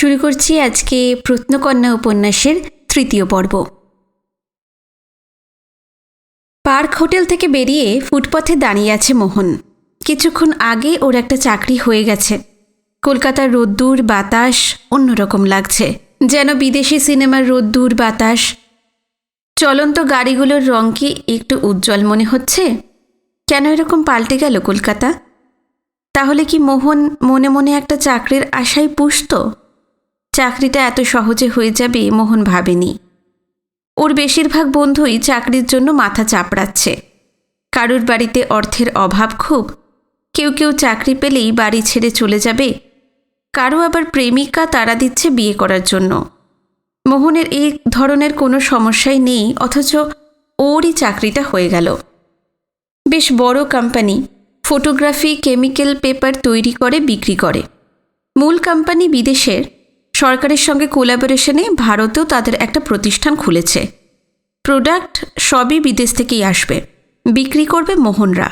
শুরু করছি আজকে প্রত্নকন্যা উপন্যাসের তৃতীয় পর্ব। পার্ক হোটেল থেকে বেরিয়ে ফুটপথে দাঁড়িয়ে আছে মোহন। কিছুক্ষণ আগে ওর একটা চাকরি হয়ে গেছে। কলকাতার রোদ্দুর বাতাস অন্যরকম লাগছে, যেন বিদেশি সিনেমার রোদ্দুর বাতাস। চলন্ত গাড়িগুলোর রং কি একটু উজ্জ্বল মনে হচ্ছে? কেন এরকম পাল্টে গেল কলকাতা? তাহলে কি মোহন মনে মনে একটা চাকরির আশায় পুষত? চাকরিটা এত সহজে হয়ে যাবে মোহন ভাবেনি। ওর বেশিরভাগ বন্ধুই চাকরির জন্য মাথা চাপড়াচ্ছে। কারুর বাড়িতে অর্থের অভাব খুব, কেউ কেউ চাকরি পেলেই বাড়ি ছেড়ে চলে যাবে, কারো আবার প্রেমিকা তাড়া দিচ্ছে বিয়ে করার জন্য। মোহনের এই ধরনের কোনো সমস্যাই নেই, অথচ ওরই চাকরিটা হয়ে গেল। বেশ বড় কোম্পানি, ফটোগ্রাফি কেমিক্যাল পেপার তৈরি করে বিক্রি করে। মূল কোম্পানি বিদেশের, সরকারের সঙ্গে কোলাবোরেশনে ভারতেও তাদের একটা প্রতিষ্ঠান খুলেছে। প্রোডাক্ট সবই বিদেশ থেকেই আসবে, বিক্রি করবে মোহনরা।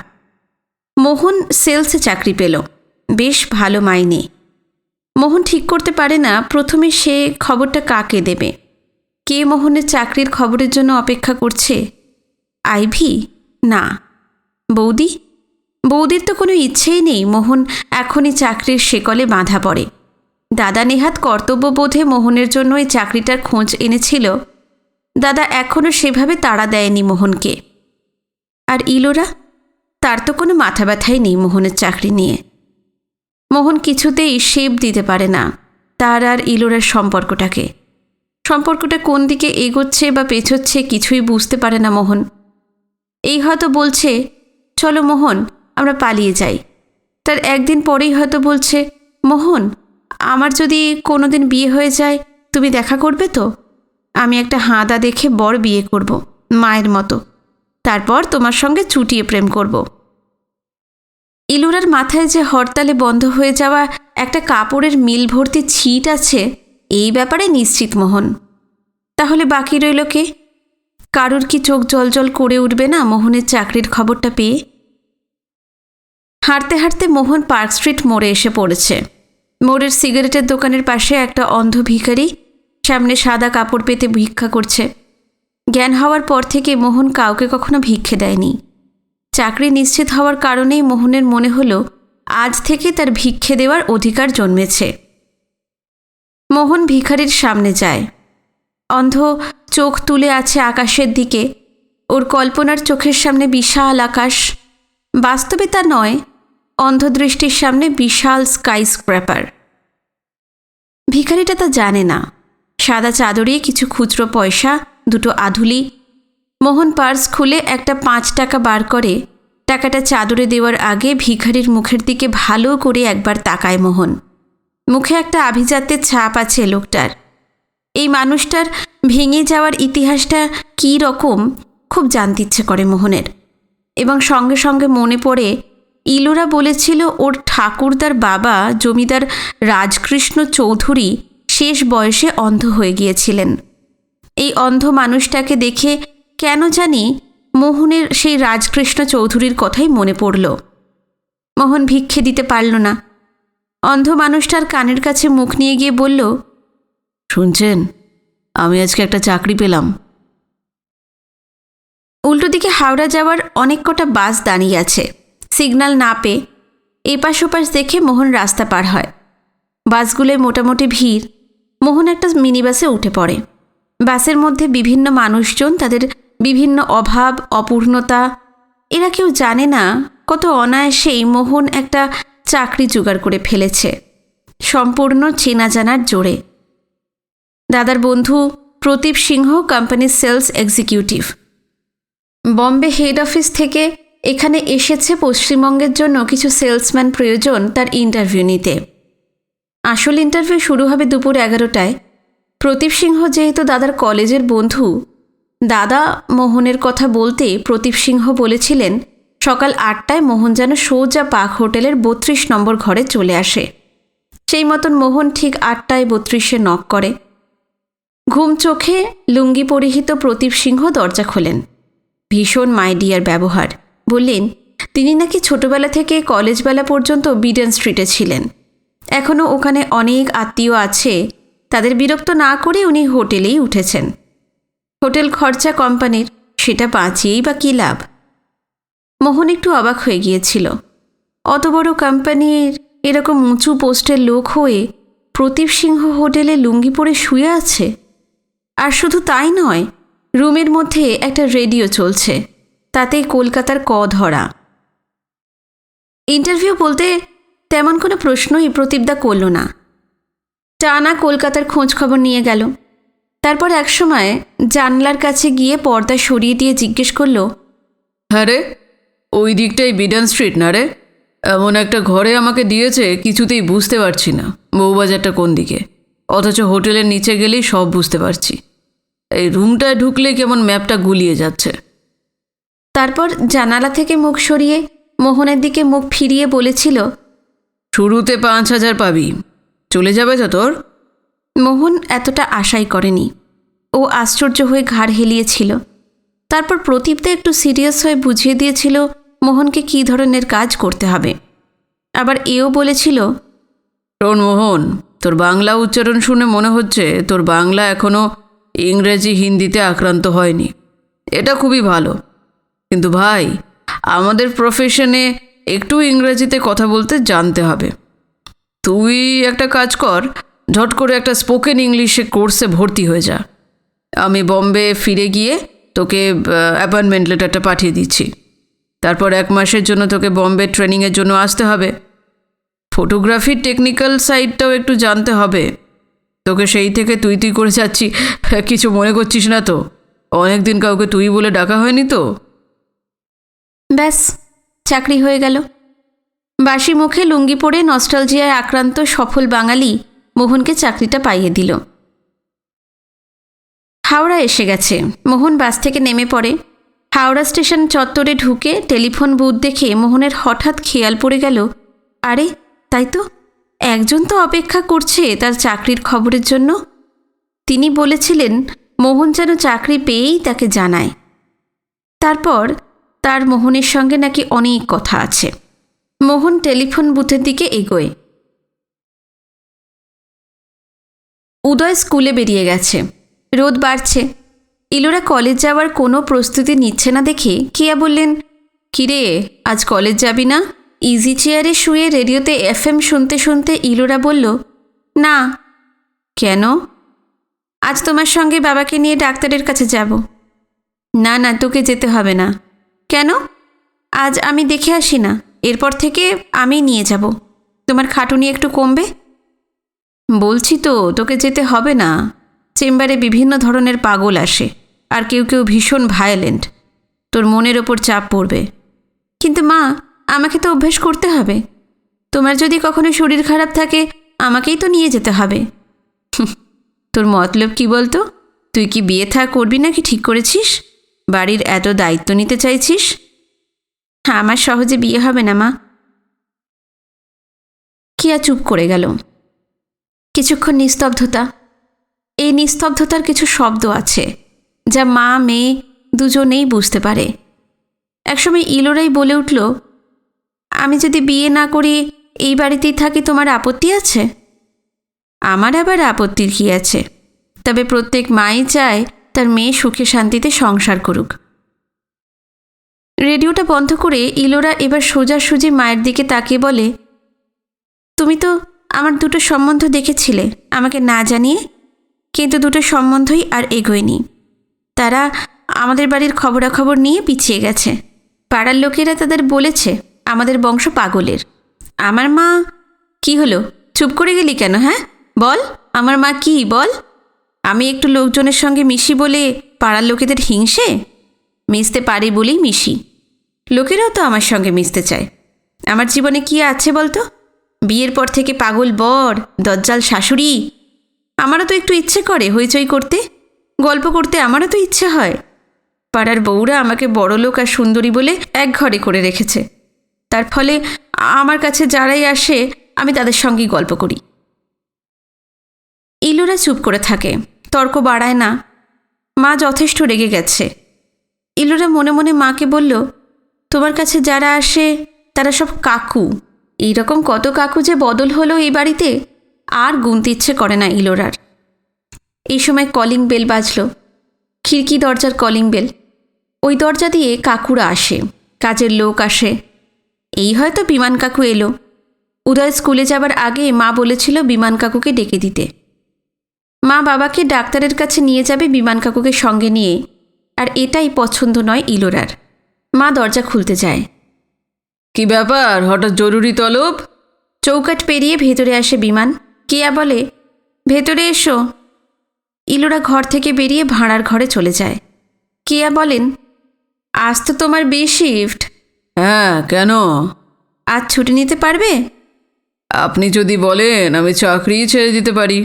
মোহন সেলসে চাকরি পেল, বেশ ভালো মাইনে। মোহন ঠিক করতে পারে না প্রথমে সে খবরটা কাকে দেবে। কে মোহনের চাকরির খবরের জন্য অপেক্ষা করছে? আইভি? না। বৌদি? বৌদির তো কোনো ইচ্ছেই নেই মোহন এখনই চাকরির শেকলে বাঁধা পড়ে। দাদা নেহাত কর্তব্যবোধে মোহনের জন্য এই চাকরিটার খোঁজ এনেছিল। দাদা এখনও সেভাবে তাড়া দেয়নি মোহনকে। আর ইলোরা? তার তো কোনো মাথা ব্যথাই নেই মোহনের চাকরি নিয়ে। মোহন কিছুতেই শেপ দিতে পারে না তার আর ইলোরার সম্পর্কটা কোন দিকে এগোচ্ছে বা পেছোচ্ছে কিছুই বুঝতে পারে না মোহন। এই হয়তো বলছে, চলো মোহন আমরা পালিয়ে যাই। তার একদিন পরেই হয়তো বলছে, মোহন আমার যদি কোনোদিন বিয়ে হয়ে যায় তুমি দেখা করবে তো? আমি একটা হাঁদা দেখে বর বিয়ে করব, মায়ের মতো। তারপর তোমার সঙ্গে চুটিয়ে প্রেম করব। ইলোরার মাথায় যে হরতালে বন্ধ হয়ে যাওয়া একটা কাপড়ের মিল ভর্তি ছিট আছে, এই ব্যাপারে নিশ্চিত মোহন। তাহলে বাকি রইল কে? কারুর কি চোখ জলজল করে উঠবে না মোহনের চাকরির খবরটা পেয়ে? হাঁটতে হাঁটতে মোহন পার্ক স্ট্রিট মোড়ে এসে পড়েছে। মোড়ের সিগারেটের দোকানের পাশে একটা অন্ধ ভিখারি সামনে সাদা কাপড় পেতে ভিক্ষা করছে। জ্ঞান হওয়ার পর থেকে মোহন কাউকে কখনো ভিক্ষে দেয়নি। চাকরি নিশ্চিত হওয়ার কারণেই মোহনের মনে হলো আজ থেকে তার ভিক্ষে দেওয়ার অধিকার জন্মেছে। মোহন ভিখারির সামনে যায়। অন্ধ চোখ তুলে আছে আকাশের দিকে। ওর কল্পনার চোখের সামনে বিশাল আকাশ, বাস্তবে তা নয়, অন্ধদৃষ্টির সামনে বিশাল স্কাই স্ক্র্যাপার। ভিখারিটা তা জানে না। সাদা চাদরে কিছু খুচরো পয়সা, দুটো আধুলি। মোহন পার্স খুলে একটা 5 টাকা বার করে। টাকাটা চাদরে দেওয়ার আগে ভিখারির মুখের দিকে ভালো করে একবার তাকায় মোহন। মুখে একটা আভিজাত্যের ছাপ আছে লোকটার। এই মানুষটার ভেঙে যাওয়ার ইতিহাসটা কী রকম খুব জানতে ইচ্ছে করে মোহনের। এবং সঙ্গে সঙ্গে মনে পড়ে ইলোরা বলেছিল ওর ঠাকুরদার বাবা জমিদার রাজকৃষ্ণ চৌধুরী শেষ বয়সে অন্ধ হয়ে গিয়েছিলেন। এই অন্ধ মানুষটাকে দেখে কেন জানি মোহনের সেই রাজকৃষ্ণ চৌধুরীর কথাই মনে পড়ল। মোহন ভিক্ষে দিতে পারল না। অন্ধ মানুষটার কানের কাছে মুখ নিয়ে গিয়ে বলল, শুনছেন, আমি আজকে একটা চাকরি পেলাম। উল্টো দিকে হাওড়া যাওয়ার অনেক কটা বাস দাঁড়িয়ে আছে। সিগন্যাল না পেয়ে এপাশ ওপাশ দেখে মোহন রাস্তা পার হয়। বাসগুলোয় মোটামুটি ভিড়। মোহন একটা মিনি বাসে উঠে পড়ে। বাসের মধ্যে বিভিন্ন মানুষজন, তাদের বিভিন্ন অভাব অপূর্ণতা। এরা কেউ জানে না কত অনায়াসেই মোহন একটা চাকরি জোগাড় করে ফেলেছে, সম্পূর্ণ চেনা জানার জোরে। দাদার বন্ধু প্রদীপ সিংহ কোম্পানির sales executive. Bombay head office থেকে এখানে এসেছে পশ্চিমবঙ্গের জন্য কিছু সেলসম্যান প্রয়োজন তার ইন্টারভিউ নিতে। আসল ইন্টারভিউ শুরু হবে দুপুর 11টায়। প্রদীপ সিংহ যেহেতু দাদার কলেজের বন্ধু, দাদা মোহনের কথা বলতে প্রদীপ সিংহ বলেছিলেন সকাল 8টায় মোহন যেন সোজা পার্ক হোটেলের 32 নম্বর ঘরে চলে আসে। সেই মতন মোহন ঠিক 8টায় 32-এ নক করে। ঘুম চোখে লুঙ্গি পরিহিত প্রদীপ সিংহ দরজা খোলেন। ভীষণ মাইডিয়ার ব্যবহার। বললেন তিনি নাকি ছোটবেলা থেকে কলেজবেলা পর্যন্ত বিডেন স্ট্রিটে ছিলেন। এখনও ওখানে অনেক আত্মীয় আছে তাদের বিরক্ত না করে উনি হোটেলেই উঠেছেন। হোটেল খরচা কোম্পানির, সেটা বাঁচিয়েই বা কী লাভ। মোহন একটু অবাক হয়ে গিয়েছিল। অত বড় কোম্পানির এরকম উঁচু পোস্টের লোক হয়ে প্রদীপ সিংহ হোটেলে লুঙ্গি পরে শুয়ে আছে। আর শুধু তাই নয়, রুমের মধ্যে একটা রেডিও চলছে, তাতে কলকাতার ক ধরা। ইন্টারভিউ বলতে তেমন কোনো প্রশ্নই প্রদীপদা করল না। টানা কলকাতার খোঁজ খবর নিয়ে গেল। তারপর একসময় জানলার কাছে গিয়ে পর্দা সরিয়ে দিয়ে জিজ্ঞেস করল, হ্যাঁ রে, ওই দিকটাই বিডন স্ট্রিট না রে? এমন একটা ঘরে আমাকে দিয়েছে, কিছুতেই বুঝতে পারছি না বউবাজারটা কোন দিকে, অথচ হোটেলের নিচে গেলেই সব বুঝতে পারছি। এই রুমটায় ঢুকলেই কেমন ম্যাপটা গুলিয়ে যাচ্ছে। তারপর জানালা থেকে মুখ সরিয়ে মোহনের দিকে মুখ ফিরিয়ে বলেছিল, শুরুতে 5,000 পাবি, চলে যাবে তো তোর? মোহন এতটা আশাই করেনি। ও আশ্চর্য হয়ে ঘাড় হেলিয়েছিল। তারপর প্রদীপদা একটু সিরিয়াস হয়ে বুঝিয়ে দিয়েছিল মোহনকে কী ধরনের কাজ করতে হবে। আবার এও বলেছিল, শোন মোহন, তোর বাংলা উচ্চারণ শুনে মনে হচ্ছে তোর বাংলা এখনও ইংরেজি হিন্দিতে আক্রান্ত হয়নি। এটা খুবই ভালো, কিন্তু ভাই, আমাদের প্রফেশনে একটু ইংরেজিতে কথা বলতে জানতে হবে। তুই একটা কাজ কর, ঝট করে একটা স্পোকেন ইংলিশে কোর্সে ভর্তি হয়ে যা। আমি বম্বে ফিরে গিয়ে তোকে অ্যাপয়েন্টমেন্ট লেটারটা পাঠিয়ে দিচ্ছি। তারপর 1 মাসের জন্য তোকে বম্বে ট্রেনিংয়ের জন্য আসতে হবে। ফটোগ্রাফির টেকনিক্যাল সাইডটাও একটু জানতে হবে। তোকে সেই থেকে তুই তুই করে যাচ্ছি, কিছু মনে করছিস না তো? অনেক দিন কাউকে তুই বলে ডাকা হয়নি তো। ব্যাস, চাকরি হয়ে গেল। বাসি মুখে লুঙ্গি পরে নস্টালজিয়ায় আক্রান্ত সফল বাঙালি মোহনকে চাকরিটা পাইয়ে দিল। হাওড়া এসে গেছে। মোহন বাস থেকে নেমে পড়ে। হাওড়া স্টেশন চত্বরে ঢুকে টেলিফোন বুথ দেখে মোহনের হঠাৎ খেয়াল পড়ে গেল, আরে তাই তো, একজন তো অপেক্ষা করছে তার চাকরির খবরের জন্য। তিনি বলেছিলেন মোহন যেন চাকরি পেয়েই তাকে জানায়। তারপর তার মোহনের সঙ্গে নাকি অনেক কথা আছে। মোহন টেলিফোন বুথের দিকে এগোয়। উদয় স্কুলে বেরিয়ে গেছে। রোদ বাড়ছে। ইলোরা কলেজ যাওয়ার কোনো প্রস্তুতি নিচ্ছে না দেখে কিয়া বললেন, কিরে, আজ কলেজ যাবি না? ইজি চেয়ারে শুয়ে রেডিওতে FM শুনতে শুনতে ইলোরা বলল, না। কেন? আজ তোমার সঙ্গে বাবাকে নিয়ে ডাক্তারের কাছে যাব। না না, তোকে যেতে হবে না। কেন? আজ আমি দেখে আসি না, এরপর থেকে আমি নিয়ে যাব, তোমার খাটুনি একটু কমবে। বলছি তো, তোকে যেতে হবে না। চেম্বারে বিভিন্ন ধরনের পাগল আসে, আর কেউ কেউ ভীষণ ভায়োলেন্ট। তোর মনের ওপর চাপ পড়বে। কিন্তু মা, আমাকে তো অভ্যেস করতে হবে। তোমার যদি কখনো শরীর খারাপ থাকে, আমাকেই তো নিয়ে যেতে হবে। তোর মতলব কি বলতো? তুই কি বিয়ে থা করবি নাকি ঠিক করেছিস? বাড়ির এত দায়িত্ব নিতে চাইছিস? আমার সহজে বিয়ে হবে না মা। কিয়া চুপ করে গেল। কিছুক্ষণ নিস্তব্ধতা। এই নিস্তব্ধতার কিছু শব্দ আছে যা মা মেয়ে দুজনেই বুঝতে পারে। একসময় ইলোরাই বলে উঠল, আমি যদি বিয়ে না করি এই বাড়িতেই থাকি, তোমার আপত্তি আছে? আমার আবার আপত্তির কি আছে? তবে প্রত্যেক মাই চায় তার মেয়ে সুখে শান্তিতে সংসার করুক। রেডিওটা বন্ধ করে ইলোরা এবার সোজাসুজি মায়ের দিকে তাকিয়ে বলে, তুমি তো আমার 2টো সম্বন্ধ দেখেছিলে আমাকে না জানিয়ে, কিন্তু 2টো সম্বন্ধই আর এগোয়নি। তারা আমাদের বাড়ির খবরাখবর নিয়ে পিছিয়ে গেছে। পাড়ার লোকেরা তাদের বলেছে আমাদের বংশ পাগলের। আমার মা, কি হলো, চুপ করে গেলি কেন? হ্যাঁ বল, আমার মা কি বল? আমি একটু লোকজনের সঙ্গে মিশি বলে পাড়ার লোকেদের হিংসে? মিশতে পারি বলেই মিশি। লোকেরাও তো আমার সঙ্গে মিশতে চায়। আমার জীবনে কি আছে বলতো? বিয়ের পর থেকে পাগল বর, দজ্জাল শাশুড়ি। আমারও তো একটু ইচ্ছে করে হইচই করতে, গল্প করতে, আমারও তো ইচ্ছে হয়। পাড়ার বউরা আমাকে বড়লোক আর সুন্দরী বলে এক ঘরে করে রেখেছে। তার ফলে আমার কাছে যারাই আসে আমি তাদের সঙ্গেই গল্প করি। ইলোরা চুপ করে থাকে, তর্ক বাড়ায় না। মা যথেষ্ট রেগে গেছে। ইলোরা মনে মনে মাকে বলল, তোমার কাছে যারা আসে তারা সব কাকু। এইরকম কত কাকু যে বদল হলো এই বাড়িতে, আর গুনতে ইচ্ছে করে না ইলোরার। এই সময় কলিং বেল বাজলো, খিড়কি দরজার কলিং বেল। ওই দরজা দিয়ে কাকুরা আসে, কাজের লোক আসে। এই হয়তো বিমান কাকু এলো। উদয় স্কুলে যাবার আগে মা বলেছিল বিমান কাকুকে ডেকে দিতে। মা বাবাকে ডাক্তারের কাছে নিয়ে যাবে বিমান কাকুকে সঙ্গে নিয়ে, আর এটাই পছন্দ নয় ইলোরার। মা দরজা খুলতে যায়। কি ব্যাপার, হঠাৎ জরুরি তলব? চৌকাঠ পেরিয়ে ভেতরে আসে বিমান। কেয়া বলে, ভেতরে এসো। ইলোরা ঘর থেকে বেরিয়ে ভাড়ার ঘরে চলে যায়। কেয়া বলেন, আজ তো তোমার বি শিফট। হ্যাঁ, কেন? আজ ছুটি নিতে পারবে? আপনি যদি বলেন আমি চাকরিই ছেড়ে দিতে পারি।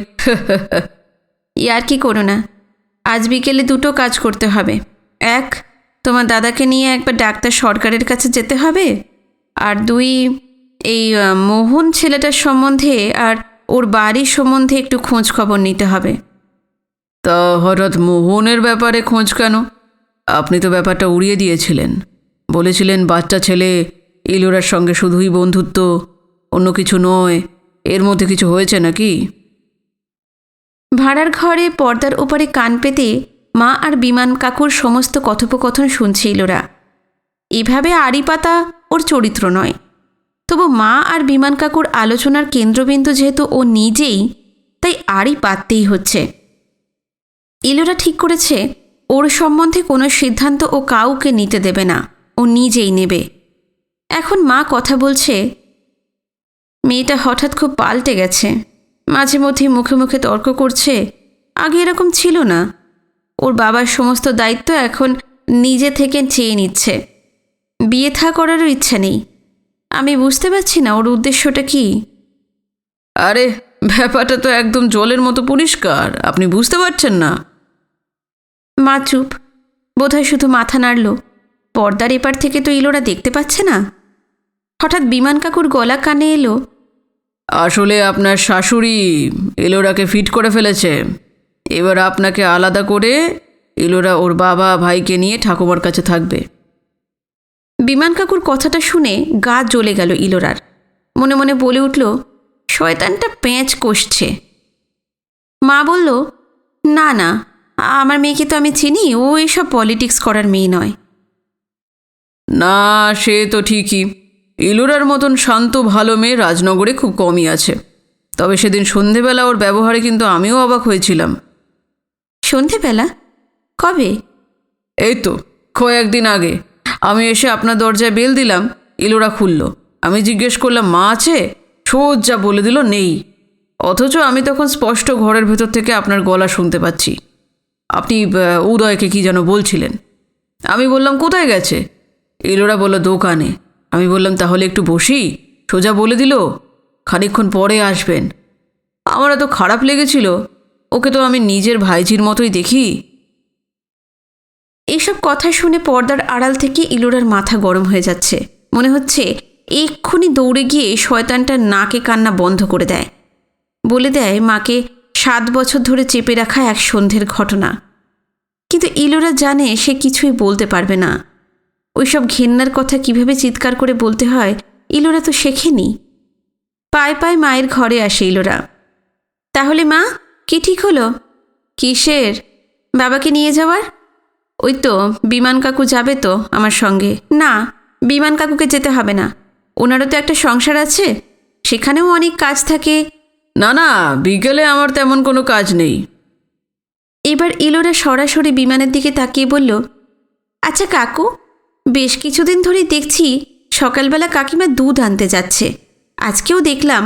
ইয়ার কি করো না, আজ বিকেলে দুটো কাজ করতে হবে। এক, তোমার দাদাকে নিয়ে একবার ডাক্তার সরকারের কাছে যেতে হবে। আর দুই, এই মোহন ছেলেটার সম্বন্ধে আর ওর বাড়ির সম্বন্ধে একটু খোঁজ খবর নিতে হবে। তা হঠাৎ মোহনের ব্যাপারে খোঁজ কেন? আপনি তো ব্যাপারটা উড়িয়ে দিয়েছিলেন, বলেছিলেন বাচ্চা ছেলে, ইলোরার সঙ্গে শুধুই বন্ধুত্ব, অন্য কিছু নয়। এর মধ্যে কিছু হয়েছে নাকি? ভাড়ার ঘরে পর্দার উপরে কান পেতে মা আর বিমান কাকুর সমস্ত কথোপকথন শুনছে ইলোরা। এভাবে আড়ি পাতা ওর চরিত্র নয়, তবু মা আর বিমান কাকুর আলোচনার কেন্দ্রবিন্দু যেহেতু ও নিজেই, তাই আড়ি পাততেই হচ্ছে। ইলোরা ঠিক করেছে ওর সম্বন্ধে কোনো সিদ্ধান্ত ও কাউকে নিতে দেবে না, ও নিজেই নেবে। এখন মা কথা বলছে, মেয়েটা হঠাৎ খুব পাল্টে গেছে, মাঝে মধ্যে মুখে মুখে তর্ক করছে। আগে এরকম ছিল না। ওর বাবার সমস্ত দায়িত্ব এখন নিজে থেকে চেয়ে নিচ্ছে। বিয়ে থা করারও ইচ্ছা নেই। আমি বুঝতে পারছি না ওর উদ্দেশ্যটা কি। আরে, ব্যাপারটা তো একদম জলের মতো পরিষ্কার, আপনি বুঝতে পারছেন না? মা চুপ, বোধহয় শুধু মাথা নাড়ল। পর্দার এপার থেকে তো ইলোরা দেখতে পাচ্ছে না। হঠাৎ বিমান কাকুর গলা কানে এলো, আসলে আপনার শাশুড়ি ইলোরাকে ফিট করে ফেলেছে। এবার আপনাকে আলাদা করে ইলোরা ওর বাবা ভাইকে নিয়ে ঠাকুমার কাছে থাকবে। বিমান কাকুর কথাটা শুনে গা জ্বলে গেল ইলোরার। মনে মনে বলে উঠল, শয়তানটা পেঁচ কষছে। মা বলল, না না, আমার মেয়েকে তো আমি চিনি, ও এসব পলিটিক্স করার মেয়ে নয়। না, সে তো ঠিকই। ইলোরার মতন শান্ত ভালো মেয়ে রাজনগরে খুব কমই আছে। তবে সেদিন সন্ধেবেলা ওর ব্যবহারে কিন্তু আমিও অবাক হয়েছিলাম। সন্ধেবেলা? কবে? এই তো কয়েকদিন আগে। আমি এসে আপনার দরজায় বেল দিলাম, ইলোরা খুলল। আমি জিজ্ঞেস করলাম মা আছে, সোজা বলে দিল নেই। অথচ আমি তখন স্পষ্ট ঘরের ভেতর থেকে আপনার গলা শুনতে পাচ্ছি। আপনি উদয়কে কি যেন বলছিলেন। আমি বললাম কোথায় গেছে? ইলোরা বলল দোকানে। আমি বললাম তাহলে একটু বসি। সোজা বলে দিল খানিকক্ষণ পরে আসবেন। আমার এত খারাপ লেগেছিল, ওকে তো আমি নিজের ভাইঝির মতোই দেখি। এইসব কথা শুনে পর্দার আড়াল থেকে ইলোরার মাথা গরম হয়ে যাচ্ছে। মনে হচ্ছে এক্ষুনি দৌড়ে গিয়ে শয়তানটার নাকে কান্না বন্ধ করে দেয়, বলে দেয় মাকে 7 বছর ধরে চেপে রাখা এক সন্ধ্যের ঘটনা। কিন্তু ইলোরা জানে সে কিছুই বলতে পারবে না। ওইসব ঘেন্নার কথা কিভাবে চিৎকার করে বলতে হয় ইলোরা তো শেখেনি। পায়ে পায়ে মায়ের ঘরে আসে ইলোরা। তাহলে মা, কি ঠিক হলো? কিসের? বাবাকে নিয়ে যাওয়ার? ওই তো বিমান কাকু যাবে তো আমার সঙ্গে। না, বিমান কাকুকে যেতে হবে না, ওনারও তো একটা সংসার আছে, সেখানেও অনেক কাজ থাকে। না না, বিকেলে আমার তেমন কোনো কাজ নেই। এবার ইলোরা সরাসরি বিমানের দিকে তাকিয়ে বলল, আচ্ছা কাকু, বেশ কিছুদিন ধরেই দেখছি সকালবেলা কাকিমা দুধ আনতে যাচ্ছে, আজকেও দেখলাম।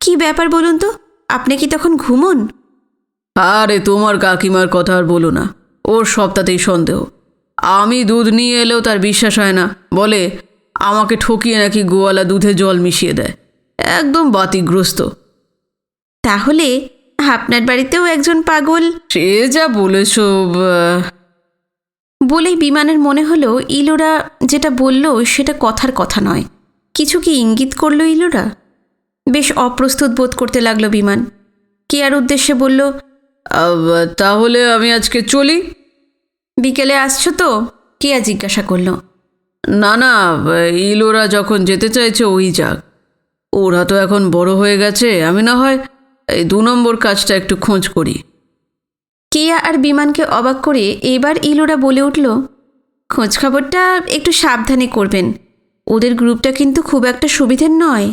কি ব্যাপার বলুন তো, আপনি কি তখন ঘুমোন? আরে তোমার কাকিমার কথা আর বলো না, ওর সবটাতেই সন্দেহ। আমি দুধ নিয়ে এলেও তার বিশ্বাস হয় না, বলে আমাকে ঠকিয়ে নাকি গোয়ালা দুধে জল মিশিয়ে দেয়। একদম বাতিগ্রস্ত। তাহলে আপনার বাড়িতেও একজন পাগল। সে যা বলেছ। বলেই বিমানের মনে হলো ইলোরা যেটা বলল সেটা কথার কথা নয়। কিছু কি ইঙ্গিত করলো ইলোরা? বেশ অপ্রস্তুত বোধ করতে লাগলো বিমান। কেয়ার উদ্দেশ্যে বলল, তাহলে আমি আজকে চলি। বিকেলে আসছো তো? কেয়া জিজ্ঞাসা করল। না না, ইলোরা যখন যেতে চাইছে ওই যাক। ওরা তো এখন বড় হয়ে গেছে, আমি না হয় এই 2 নম্বর কাজটা একটু খোঁজ করি। কেয়া আর বিমানকে অবাক করে এবার ইলোরা বলে উঠল, খোঁজখবরটা একটু সাবধানে করবেন, ওদের গ্রুপটা কিন্তু খুব একটা সুবিধের নয়।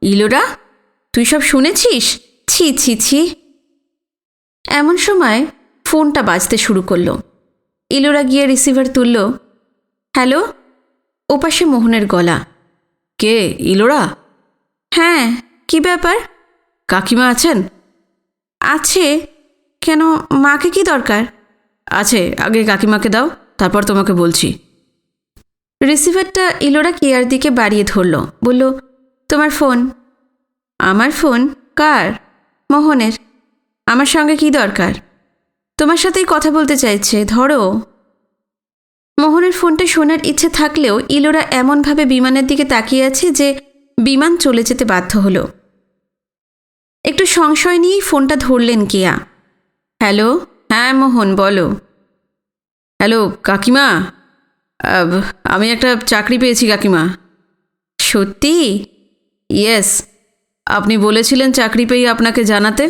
ইলোরা, তুই সব শুনেছিস? ছি ছি ছি। এমন সময় ফোনটা বাজতে শুরু করলো। ইলোরা গিয়ে রিসিভার তুলল। হ্যালো, ওপাশে মোহনের গলা। কে, ইলোরা? হ্যাঁ, কি ব্যাপার? কাকিমা আছেন? আছে। কেন, মাকে কি দরকার? আছে, আগে কাকিমাকে দাও, তারপর তোমাকে বলছি। রিসিভারটা ইলোরা কেয়ার দিকে বাড়িয়ে ধরল, বলল, তোমার ফোন। আমার ফোন? কার? মোহনের। আমার সঙ্গে কি দরকার? তোমার সাথেই কথা বলতে চাইছে, ধরো। মোহনের ফোনটা শোনার ইচ্ছে থাকলেও ইলোরা এমনভাবে বিমানের দিকে তাকিয়ে আছে যে বিমান চলে যেতে বাধ্য হলো। একটু সংশয় নিয়েই ফোনটা ধরলেন কেয়া। হ্যালো, হ্যাঁ মোহন, বলো। হ্যালো কাকিমা, আমি একটা চাকরি পেয়েছি কাকিমা। সত্যি? ইয়েস, আপনি বলেছিলেন চাকরি পেয়ে আপনাকে জানাতে।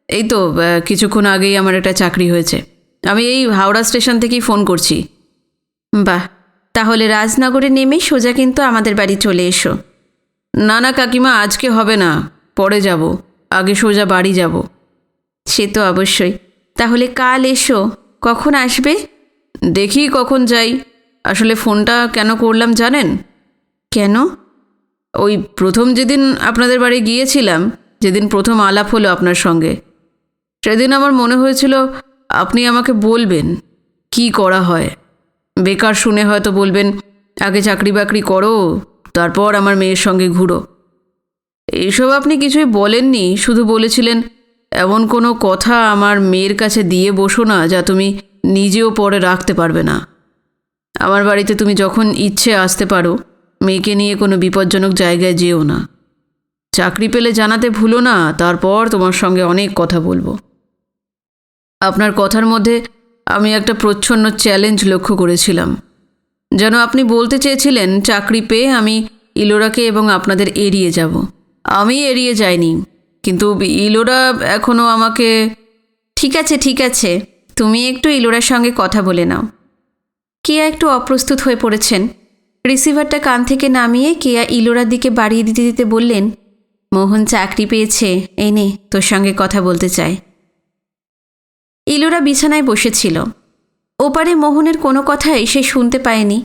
এই তো কিছুক্ষণ আগেই আমার একটা চাকরি হয়েছে। আমি এই হাওড়া স্টেশন থেকেই ফোন করছি। বাহ, তাহলে রাজনগরে নেমে সোজা কিন্তু আমাদের বাড়ি চলে এসো। না না কাকিমা, আজকে হবে না, পরে যাব, আগে সোজা বাড়ি যাব। সে তো অবশ্যই। তাহলে কাল এসো। কখন আসবে? দেখি কখন যাই। আসলে ফোনটা কেন করলাম জানেন? কেন? ওই প্রথম যেদিন আপনাদের বাড়ি গিয়েছিলাম, যেদিন প্রথম আলাপ হলো আপনার সঙ্গে, সেদিন আমার মনে হয়েছিল আপনি আমাকে বলবেন কি করা হয়। বেকার শুনে হয়তো বলবেন, আগে চাকরি বাকরি করো, তারপর আমার মেয়ের সঙ্গে ঘুরো। এইসব আপনি কিছুই বলেননি, শুধু বলেছিলেন এমন কোনো কথা আমার মেয়ের কাছে দিয়ে বসো না যা তুমি নিজেও পরে রাখতে পারবে না। আমার বাড়িতে তুমি যখন ইচ্ছে আসতে পারো, মেয়েকে নিয়ে কোনো বিপজ্জনক জায়গায় যেও না। চাকরি পেলে জানাতে ভুলো না, তারপর তোমার সঙ্গে অনেক কথা বলবো। আপনার কথার মধ্যে আমি একটা প্রচ্ছন্ন চ্যালেঞ্জ লক্ষ্য করেছিলাম, যেন আপনি বলতে চেয়েছিলেন চাকরি পেয়ে আমি ইলোরাকে এবং আপনাদের এড়িয়ে যাব। আমি এড়িয়ে যাইনি, কিন্তু ইলোরা এখনও আমাকে... ঠিক আছে ঠিক আছে, তুমি একটু ইলোরার সঙ্গে কথা বলে নাও। কেয়া একটু অপ্রস্তুত হয়ে পড়েছেন। রিসিভারটা কান থেকে নামিয়ে কেয়া ইলোরার দিকে বাড়িয়ে দিতে দিতে বললেন, মোহন চাকরি পেয়েছে, এই নে, তোর সঙ্গে কথা বলতে চায়। ইলোরা বিছানায় বসেছিল। ওপারে মোহনের কোনো কথাই সে শুনতে পায়নি।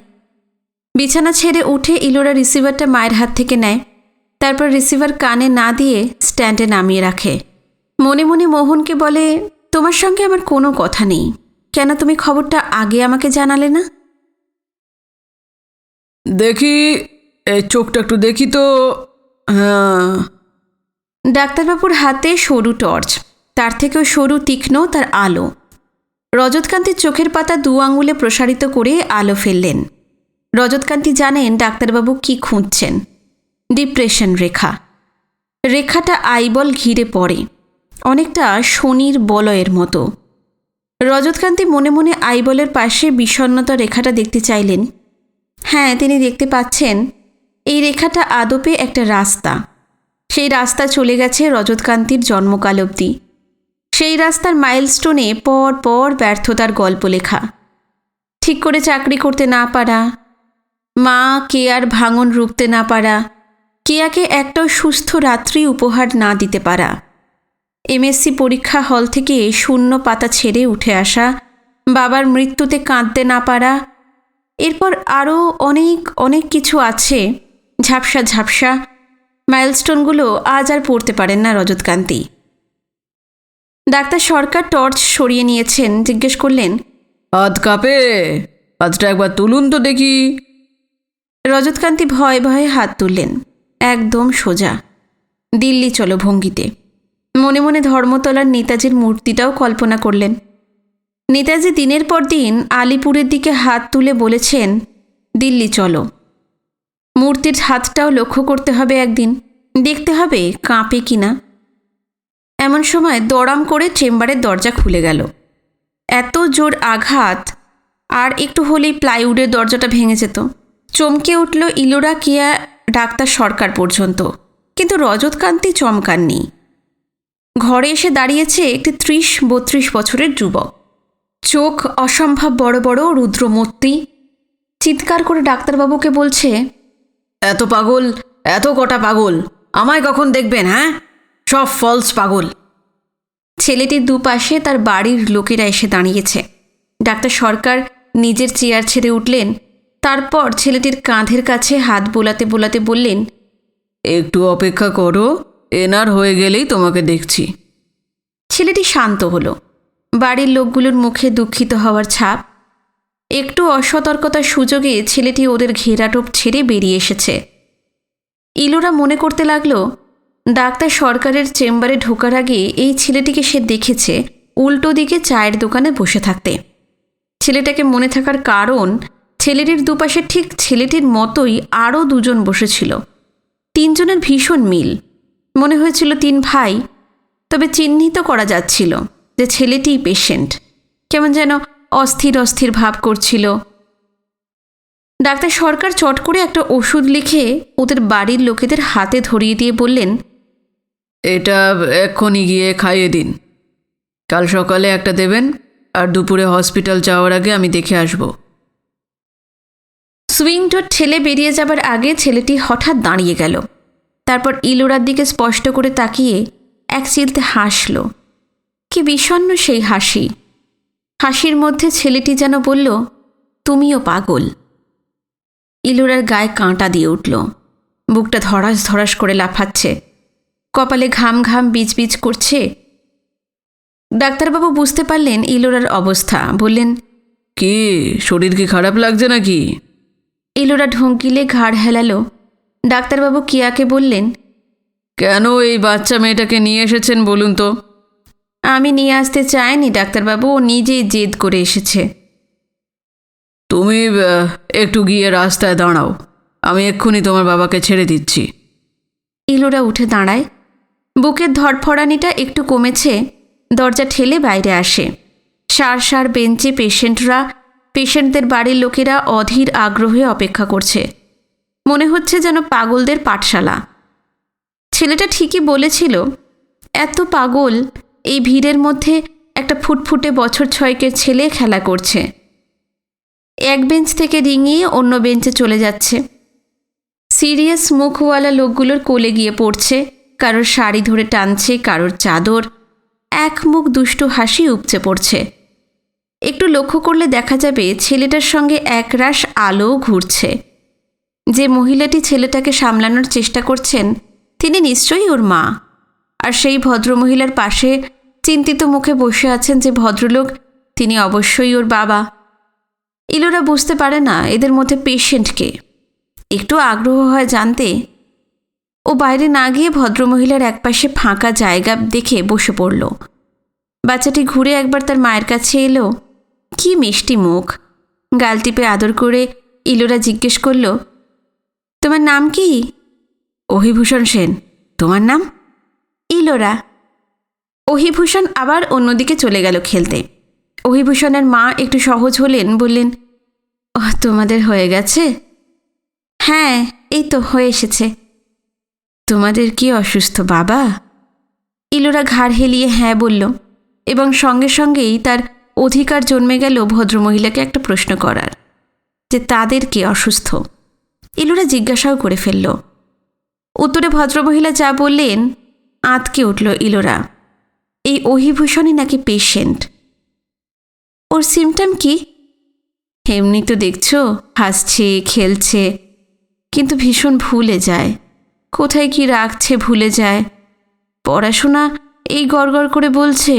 বিছানা ছেড়ে উঠে ইলোরা রিসিভারটা মায়ের হাত থেকে নেয়, তারপর রিসিভার কানে না দিয়ে স্ট্যান্ডে নামিয়ে রাখে। মনে মনে মোহনকে বলে, তোমার সঙ্গে আমার কোনো কথা নেই, কেন তুমি খবরটা আগে আমাকে জানালে না? দেখি, এই চোখটা একটু দেখি তো। হ্যাঁ। ডাক্তারবাবুর হাতে সরু টর্চ, তার থেকেও সরু তীক্ষ্ণ তার আলো। রজতকান্তির চোখের পাতা 2 আঙুলে প্রসারিত করে আলো ফেললেন। রজতকান্তি জানেন ডাক্তারবাবু কি খুঁজছেন। ডিপ্রেশন রেখা। রেখাটা আইবল ঘিরে পড়ে, অনেকটা শনির বলয়ের মতো। রজতকান্তি মনে মনে আইবলের পাশে বিষণ্ণতা রেখাটা দেখতে চাইলেন। হ্যাঁ, তিনি দেখতে পাচ্ছেন এই রেখাটা আদপে একটা রাস্তা। সেই রাস্তা চলে গেছে রজতকান্তির জন্মকাল অবধি। সেই রাস্তার মাইলস্টোনে পর পর ব্যর্থতার গল্প লেখা। ঠিক করে চাকরি করতে না পারা, মা কেয়ার ভাঙন রুখতে না পারা, কেয়াকে একটাও সুস্থ রাত্রি উপহার না দিতে পারা, এমএসসি পরীক্ষা হল থেকে শূন্য পাতা ছেড়ে উঠে আসা, বাবার মৃত্যুতে কাঁদতে না পারা, এরপর আরও অনেক অনেক কিছু আছে। ঝাপসা ঝাপসা মাইলস্টোনগুলো আজ আর পড়তে পারেন না রজতকান্তি। ডাক্তার সরকার টর্চ সরিয়ে নিয়েছেন, জিজ্ঞেস করলেন, হাত কাঁপে, হাতটা একবার তুলুন তো দেখি। রজতকান্তি ভয়ে ভয়ে হাত তুললেন, একদম সোজা, দিল্লি চলো ভঙ্গিতে। মনে মনে ধর্মতলার নেতাজির মূর্তিটাও কল্পনা করলেন। নেতাজি দিনের পর দিন আলিপুরের দিকে হাত তুলে বলেছেন, দিল্লি চলো। মূর্তির হাতটাও লক্ষ্য করতে হবে একদিন, দেখতে হবে কাঁপে কিনা। এমন সময় দড়াম করে চেম্বারের দরজা খুলে গেল। এত জোর আঘাত, আর একটু হলেই প্লাইউডের দরজাটা ভেঙে যেত। চমকে উঠল ইলোরা, কেয়া, ডাক্তার সরকার পর্যন্ত, কিন্তু রজতকান্তি চমকাননি। ঘরে এসে দাঁড়িয়েছে একটি 30-32 বছরের যুবক। চোখ অসম্ভব বড় বড়, রুদ্রমূর্তি। চিৎকার করে ডাক্তারবাবুকে বলছে, এত পাগল, এত কটা পাগল, আমায় কখন দেখবেন? হ্যাঁ, সব ফলস পাগল। ছেলেটির দুপাশে তার বাড়ির লোকেরা এসে দাঁড়িয়েছে। ডাক্তার সরকার নিজের চেয়ার ছেড়ে উঠলেন। তারপর ছেলেটির কাঁধের কাছে হাত বোলাতে বোলাতে বললেন, একটু অপেক্ষা করো, এনার হয়ে গেলেই তোমাকে দেখছি। ছেলেটি শান্ত হলো। বাড়ির লোকগুলোর মুখে দুঃখিত হওয়ার ছাপ। একটু অসতর্কতার সুযোগে ছেলেটি ওদের ঘেরাটোপ ছেড়ে বেরিয়ে এসেছে। ইলোরা মনে করতে লাগলো, ডাক্তার সরকারের চেম্বারে ঢোকার আগে এই ছেলেটিকে সে দেখেছে উল্টো দিকে চায়ের দোকানে বসে থাকতে। ছেলেটাকে মনে থাকার কারণ, ছেলেটির দুপাশে ঠিক ছেলেটির মতোই আরও দুজন বসেছিল। তিনজনের ভীষণ মিল, মনে হয়েছিল তিন ভাই। তবে চিহ্নিত করা যাচ্ছিল যে ছেলেটিই পেশেন্ট। কেমন যেন অস্থির অস্থির ভাব করছিল। ডাক্তার সরকার চট করে একটা ওষুধ লিখে ওদের বাড়ির লোকেদের হাতে ধরিয়ে দিয়ে বললেন, এটা এক্ষুনি গিয়ে খাইয়ে দিন। কাল সকালে একটা দেবেন, আর দুপুরে হসপিটাল যাওয়ার আগে আমি দেখে আসব। সুইং ডোর ঠেলে বেরিয়ে যাবার আগে ছেলেটি হঠাৎ দাঁড়িয়ে গেল। তারপর ইলোরার দিকে স্পষ্ট করে তাকিয়ে এক চিলতে হাসল। কি বিষণ্ণ সেই হাসি! হাসির মধ্যে ছেলেটি যেন বলল, তুমিও পাগল। ইলোরার গায়ে কাঁটা দিয়ে উঠল। বুকটা ধড়াস ধড়াস করে লাফাচ্ছে। কপালে ঘাম ঘাম বিজ করছে। ডাক্তারবাবু বুঝতে পারলেন ইলোরার অবস্থা। বললেন, কি, শরীর কি খারাপ লাগছে নাকি? ইলোরা ঢঙ্কিলে ঘাড় হেলালো। ডাক্তারবাবু কিয়াকে বললেন, কেন এই বাচ্চা মেয়েটাকে নিয়ে এসেছেন বলুন তো? আমি নিয়ে আসতে চাইনি ডাক্তারবাবু, ও নিজেই জেদ করে এসেছে। তুমি একটু গিয়ে রাস্তায় দাঁড়াও, আমি এক্ষুনি তোমার বাবাকে ছেড়ে দিচ্ছি। ইলোরা উঠে দাঁড়ায়। বুকের ধড়ফড়ানিটা একটু কমেছে। দরজা ঠেলে বাইরে আসে। সার সার বেঞ্চে পেশেন্টদের বাড়ির লোকেরা অধীর আগ্রহে অপেক্ষা করছে। মনে হচ্ছে যেন পাগলদের পাঠশালা। ছেলেটা ঠিকই বলেছিল, এত পাগল এই ভিড়ের মধ্যে একটা ফুটফুটে বছর 6-এর ছেলে খেলা করছে। এক বেঞ্চ থেকে ডিঙিয়ে অন্য বেঞ্চে চলে যাচ্ছে। সিরিয়াস মুখওয়ালা লোকগুলোর কোলে গিয়ে পড়ছে, কারোর শাড়ি ধরে টানছে, কারোর চাদর। এক মুখ দুষ্টু হাসি উপচে পড়ছে। একটু লক্ষ্য করলে দেখা যাবে ছেলেটার সঙ্গে একরাশ আলোও ঘুরছে। যে মহিলাটি ছেলেটাকে সামলানোর চেষ্টা করছেন তিনি নিশ্চয়ই ওর মা। আর সেই ভদ্রমহিলার পাশে চিন্তিত মুখে বসে আছেন যে ভদ্রলোক, তিনি অবশ্যই ওর বাবা। ইলোরা বুঝতে পারে না এদের মধ্যে পেশেন্টকে। একটু আগ্রহ হয় জানতে। ও বাইরে না গিয়ে ভদ্রমহিলার একপাশে ফাঁকা জায়গা দেখে বসে পড়ল। বাচ্চাটি ঘুরে একবার তার মায়ের কাছে এলো। কি মিষ্টি মুখ! গাল টিপে আদর করে ইলোরা জিজ্ঞেস করল, তোমার নাম কি? অহিভূষণ সেন। তোমার নাম? ইলোরা। অহিভূষণ আবার অন্যদিকে চলে গেল খেলতে। অহিভূষণের মা একটু সহজ হলেন, বললেন, তোমাদের হয়ে গেছে? হ্যাঁ, এই তো হয়ে এসেছে। তোমাদের কি অসুস্থ বাবা? ইলোরা ঘাড় হেলিয়ে হ্যাঁ বলল, এবং সঙ্গে সঙ্গেই তার অধিকার জন্মে গেল ভদ্রমহিলাকে একটা প্রশ্ন করার, যে তাদের কে অসুস্থ। ইলোরা জিজ্ঞাসাও করে ফেলল। উত্তরে ভদ্রমহিলা যা বললেন আঁতকে উঠল ইলোরা। এই অহিভূষণই নাকি পেশেন্ট। ওর সিমটম কি? এমনি তো দেখছো, হাসছে, খেলছে, কিন্তু ভীষণ ভুলে যায়। কোথায় কি রাখছে ভুলে যায়। পড়াশোনা এই গড়গড় করে বলছে,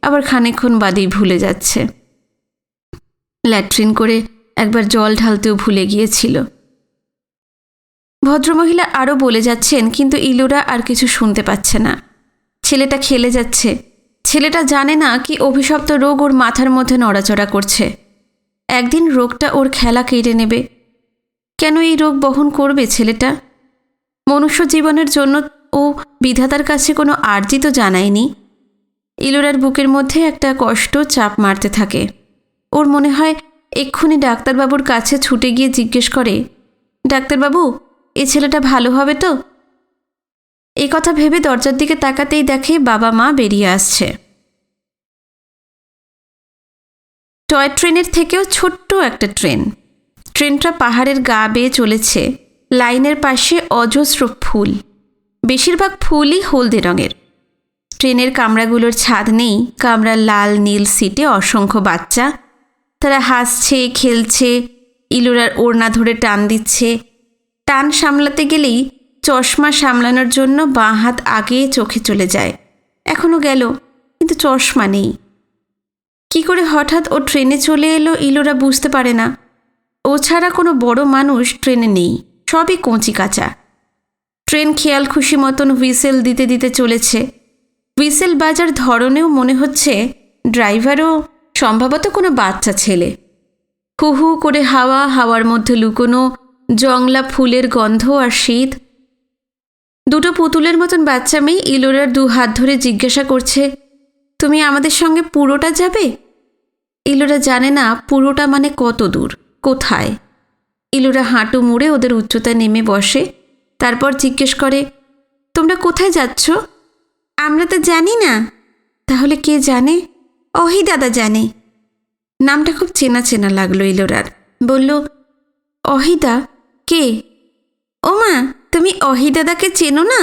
আবার খানিকক্ষণ বাদেই ভুলে যাচ্ছে। ল্যাট্রিন করে একবার জল ঢালতেও ভুলে গিয়েছিল। ভদ্রমহিলা আরও বলে যাচ্ছেন, কিন্তু ইলোরা আর কিছু শুনতে পাচ্ছে না। ছেলেটা খেলে যাচ্ছে। ছেলেটা জানে না কি অভিশপ্ত রোগ ওর মাথার মধ্যে নড়াচড়া করছে। একদিন রোগটা ওর খেলা কেড়ে নেবে। কেন এই রোগ বহন করবে ছেলেটা? মনুষ্য জীবনের জন্য ও বিধাতার কাছে কোনো আর্জি তো জানায়নি। ইলোরার বুকের মধ্যে একটা কষ্ট চাপ মারতে থাকে। ওর মনে হয় এক্ষুনি ডাক্তারবাবুর কাছে ছুটে গিয়ে জিজ্ঞেস করে, ডাক্তারবাবু, এই ছেলেটা ভালো হবে তো? এই কথা ভেবে দরজার দিকে তাকাতেই দেখে বাবা মা বেরিয়ে আসছে। টয় ট্রেনের থেকেও ছোট্ট একটা ট্রেন। ট্রেনটা পাহাড়ের গা বেয়ে চলেছে। লাইনের পাশে অজস্র ফুল, বেশিরভাগ ফুলই হলদে রঙের। ট্রেনের কামরাগুলোর ছাদ নেই, কামরার লাল নীল সিটে অসংখ্য বাচ্চা। তারা হাসছে, খেলছে, ইলোরার ওড়না ধরে টান দিচ্ছে। টান সামলাতে গেলেই চশমা সামলানোর জন্য বাঁ হাত আগে চোখে চলে যায়। এখনও গেল, কিন্তু চশমা নেই। কি করে হঠাৎ ও ট্রেনে চলে এলো ইলোরা বুঝতে পারে না। ও ছাড়া কোনো বড় মানুষ ট্রেনে নেই, সবই কচি কাঁচা। ট্রেন খেয়াল খুশি মতন হুইসেল দিতে দিতে চলেছে। হুইসেল বাজার ধরনেও মনে হচ্ছে ড্রাইভারও সম্ভবত কোনো বাচ্চা ছেলে। হু হু করে হাওয়া, হাওয়ার মধ্যে লুকোনো জংলা ফুলের গন্ধ আর শীত। দুটো পুতুলের মতন বাচ্চা মেয়ে ইলোরার 2 হাত ধরে জিজ্ঞাসা করছে, তুমি আমাদের সঙ্গে পুরোটা যাবে? ইলোরা জানে না পুরোটা মানে কত দূর, কোথায়। ইলোরা হাঁটু মুড়ে ওদের উচ্চতায় নেমে বসে, তারপর জিজ্ঞেস করে, তোমরা কোথায় যাচ্ছ? আমরা তো জানি না। তাহলে কে জানে? অহি দাদা জানে। নামটা খুব চেনা চেনা লাগলো ইলোরার। বলল, অহিদা? কে? ও মা, তুমি অহি দাদাকে চেনো না?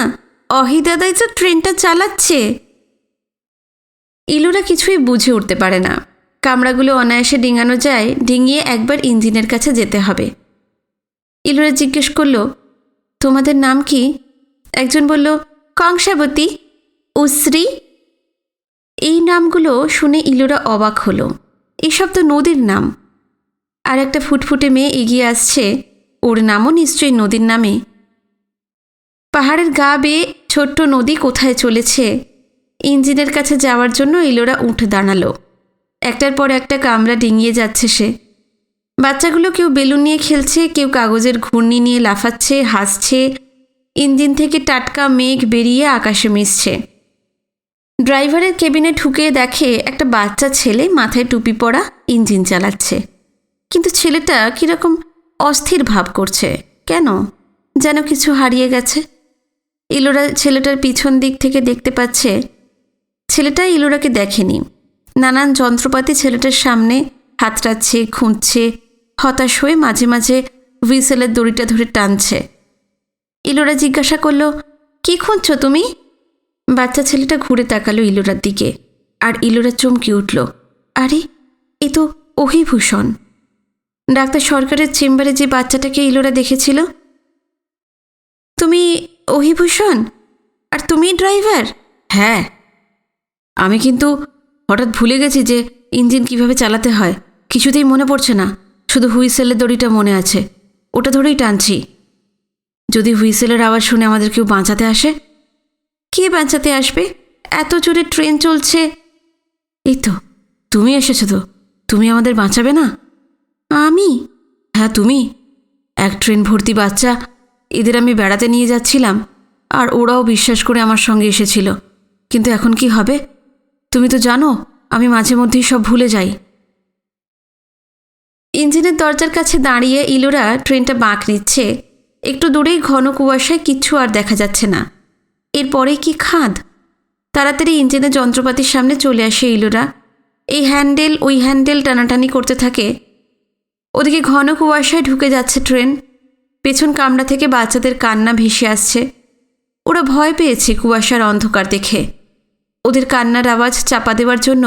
অহি দাদাই তো ট্রেনটা চালাচ্ছে। ইলোরা কিছুই বুঝে উঠতে পারে না। কামরাগুলো অনায়াসে ডিঙানো যায়, ডিঙিয়ে একবার ইঞ্জিনের কাছে যেতে হবে। ইলোরা জিজ্ঞেস করল, তোমাদের নাম কি? একজন বলল, কংসাবতী, উশ্রী। এই নামগুলো শুনে ইলোরা অবাক হলো। এইসব তো নদীর নাম। আর একটা ফুটফুটে মেয়ে এগিয়ে আসছে, ওর নামও নিশ্চয়ই নদীর নামে। পাহাড়ের গা বেয়ে ছোট্ট নদী কোথায় চলেছে। ইঞ্জিনের কাছে যাওয়ার জন্য ইলোরা উঠে দাঁড়ালো। একটার পর একটা কামরা ডিঙিয়ে যাচ্ছে সে। বাচ্চাগুলো কেউ বেলুন নিয়ে খেলছে, কেউ কাগজের ঘূর্ণি নিয়ে লাফাচ্ছে, হাসছে। ইঞ্জিন থেকে টাটকা মেঘ বেরিয়ে আকাশে মিশছে। ড্রাইভারের কেবিনে ঢুকে দেখে একটা বাচ্চা ছেলে মাথায় টুপি পরা ইঞ্জিন চালাচ্ছে। কিন্তু ছেলেটা কীরকম অস্থির ভাব করছে। কেন? যেন কিছু হারিয়ে গেছে। ইলোরা ছেলেটার পিছন দিক থেকে দেখতে পাচ্ছে। ছেলেটা ইলোরাকে দেখেনি। নানান যন্ত্রপাতি ছেলেটার সামনে হাতড়াচ্ছে, খুঁজছে, হতাশ হয়ে মাঝে মাঝে হুইসেলের দড়িটা ধরে টানছে। ইলোরা জিজ্ঞাসা করল, কি খুঁজছো তুমি? বাচ্চা ছেলেটা ঘুরে তাকালো ইলোরার দিকে, আর ইলোরা চমকে উঠল। আরে, এ তো অহিভূষণ। ডাক্তার সরকারের চেম্বারে যে বাচ্চাটাকে ইলোরা দেখেছিল। তুমি অহিভূষণ? আর তুমি ড্রাইভার? হ্যাঁ। আমি কিন্তু হঠাৎ ভুলে গেছি যে ইঞ্জিন কিভাবে চালাতে হয়। কিছুতেই মনে পড়ছে না, শুধু হুইসেলের দড়িটা মনে আছে, ওটা ধরেই টানছি। যদি হুইসেলের আওয়াজ শুনে আমাদের কেউ বাঁচাতে আসে? কে বাঁচাতে আসবে? এত জোরে ট্রেন চলছে। এই তো তুমি এসেছো, তো তুমি আমাদের বাঁচাবে না? আমি? হ্যাঁ তুমি। এক ট্রেন ভর্তি বাচ্চা, এদের আমি বেড়াতে নিয়ে যাচ্ছিলাম, আর ওরাও বিশ্বাস করে আমার সঙ্গে এসেছিল। কিন্তু এখন কি হবে? তুমি তো জানো আমি মাঝে মধ্যেই সব ভুলে যাই। ইঞ্জিনের দরজার কাছে দাঁড়িয়ে ইলোরা ট্রেনটা বাঁক নিচ্ছে। একটু দূরেই ঘন কুয়াশায় কিচ্ছু আর দেখা যাচ্ছে না। এরপরে কি খাদ। তাড়াতাড়ি ইঞ্জিনের যন্ত্রপাতির সামনে চলে আসে ইলোরা। এই হ্যান্ডেল ওই হ্যান্ডেল টানাটানি করতে থাকে। ওদিকে ঘন কুয়াশায় ঢুকে যাচ্ছে ট্রেন। পেছন কামরা থেকে বাচ্চাদের কান্না ভেসে আসছে। ওরা ভয় পেয়েছে কুয়াশার অন্ধকার দেখে। ওদের কান্নার আওয়াজ চাপা দেওয়ার জন্য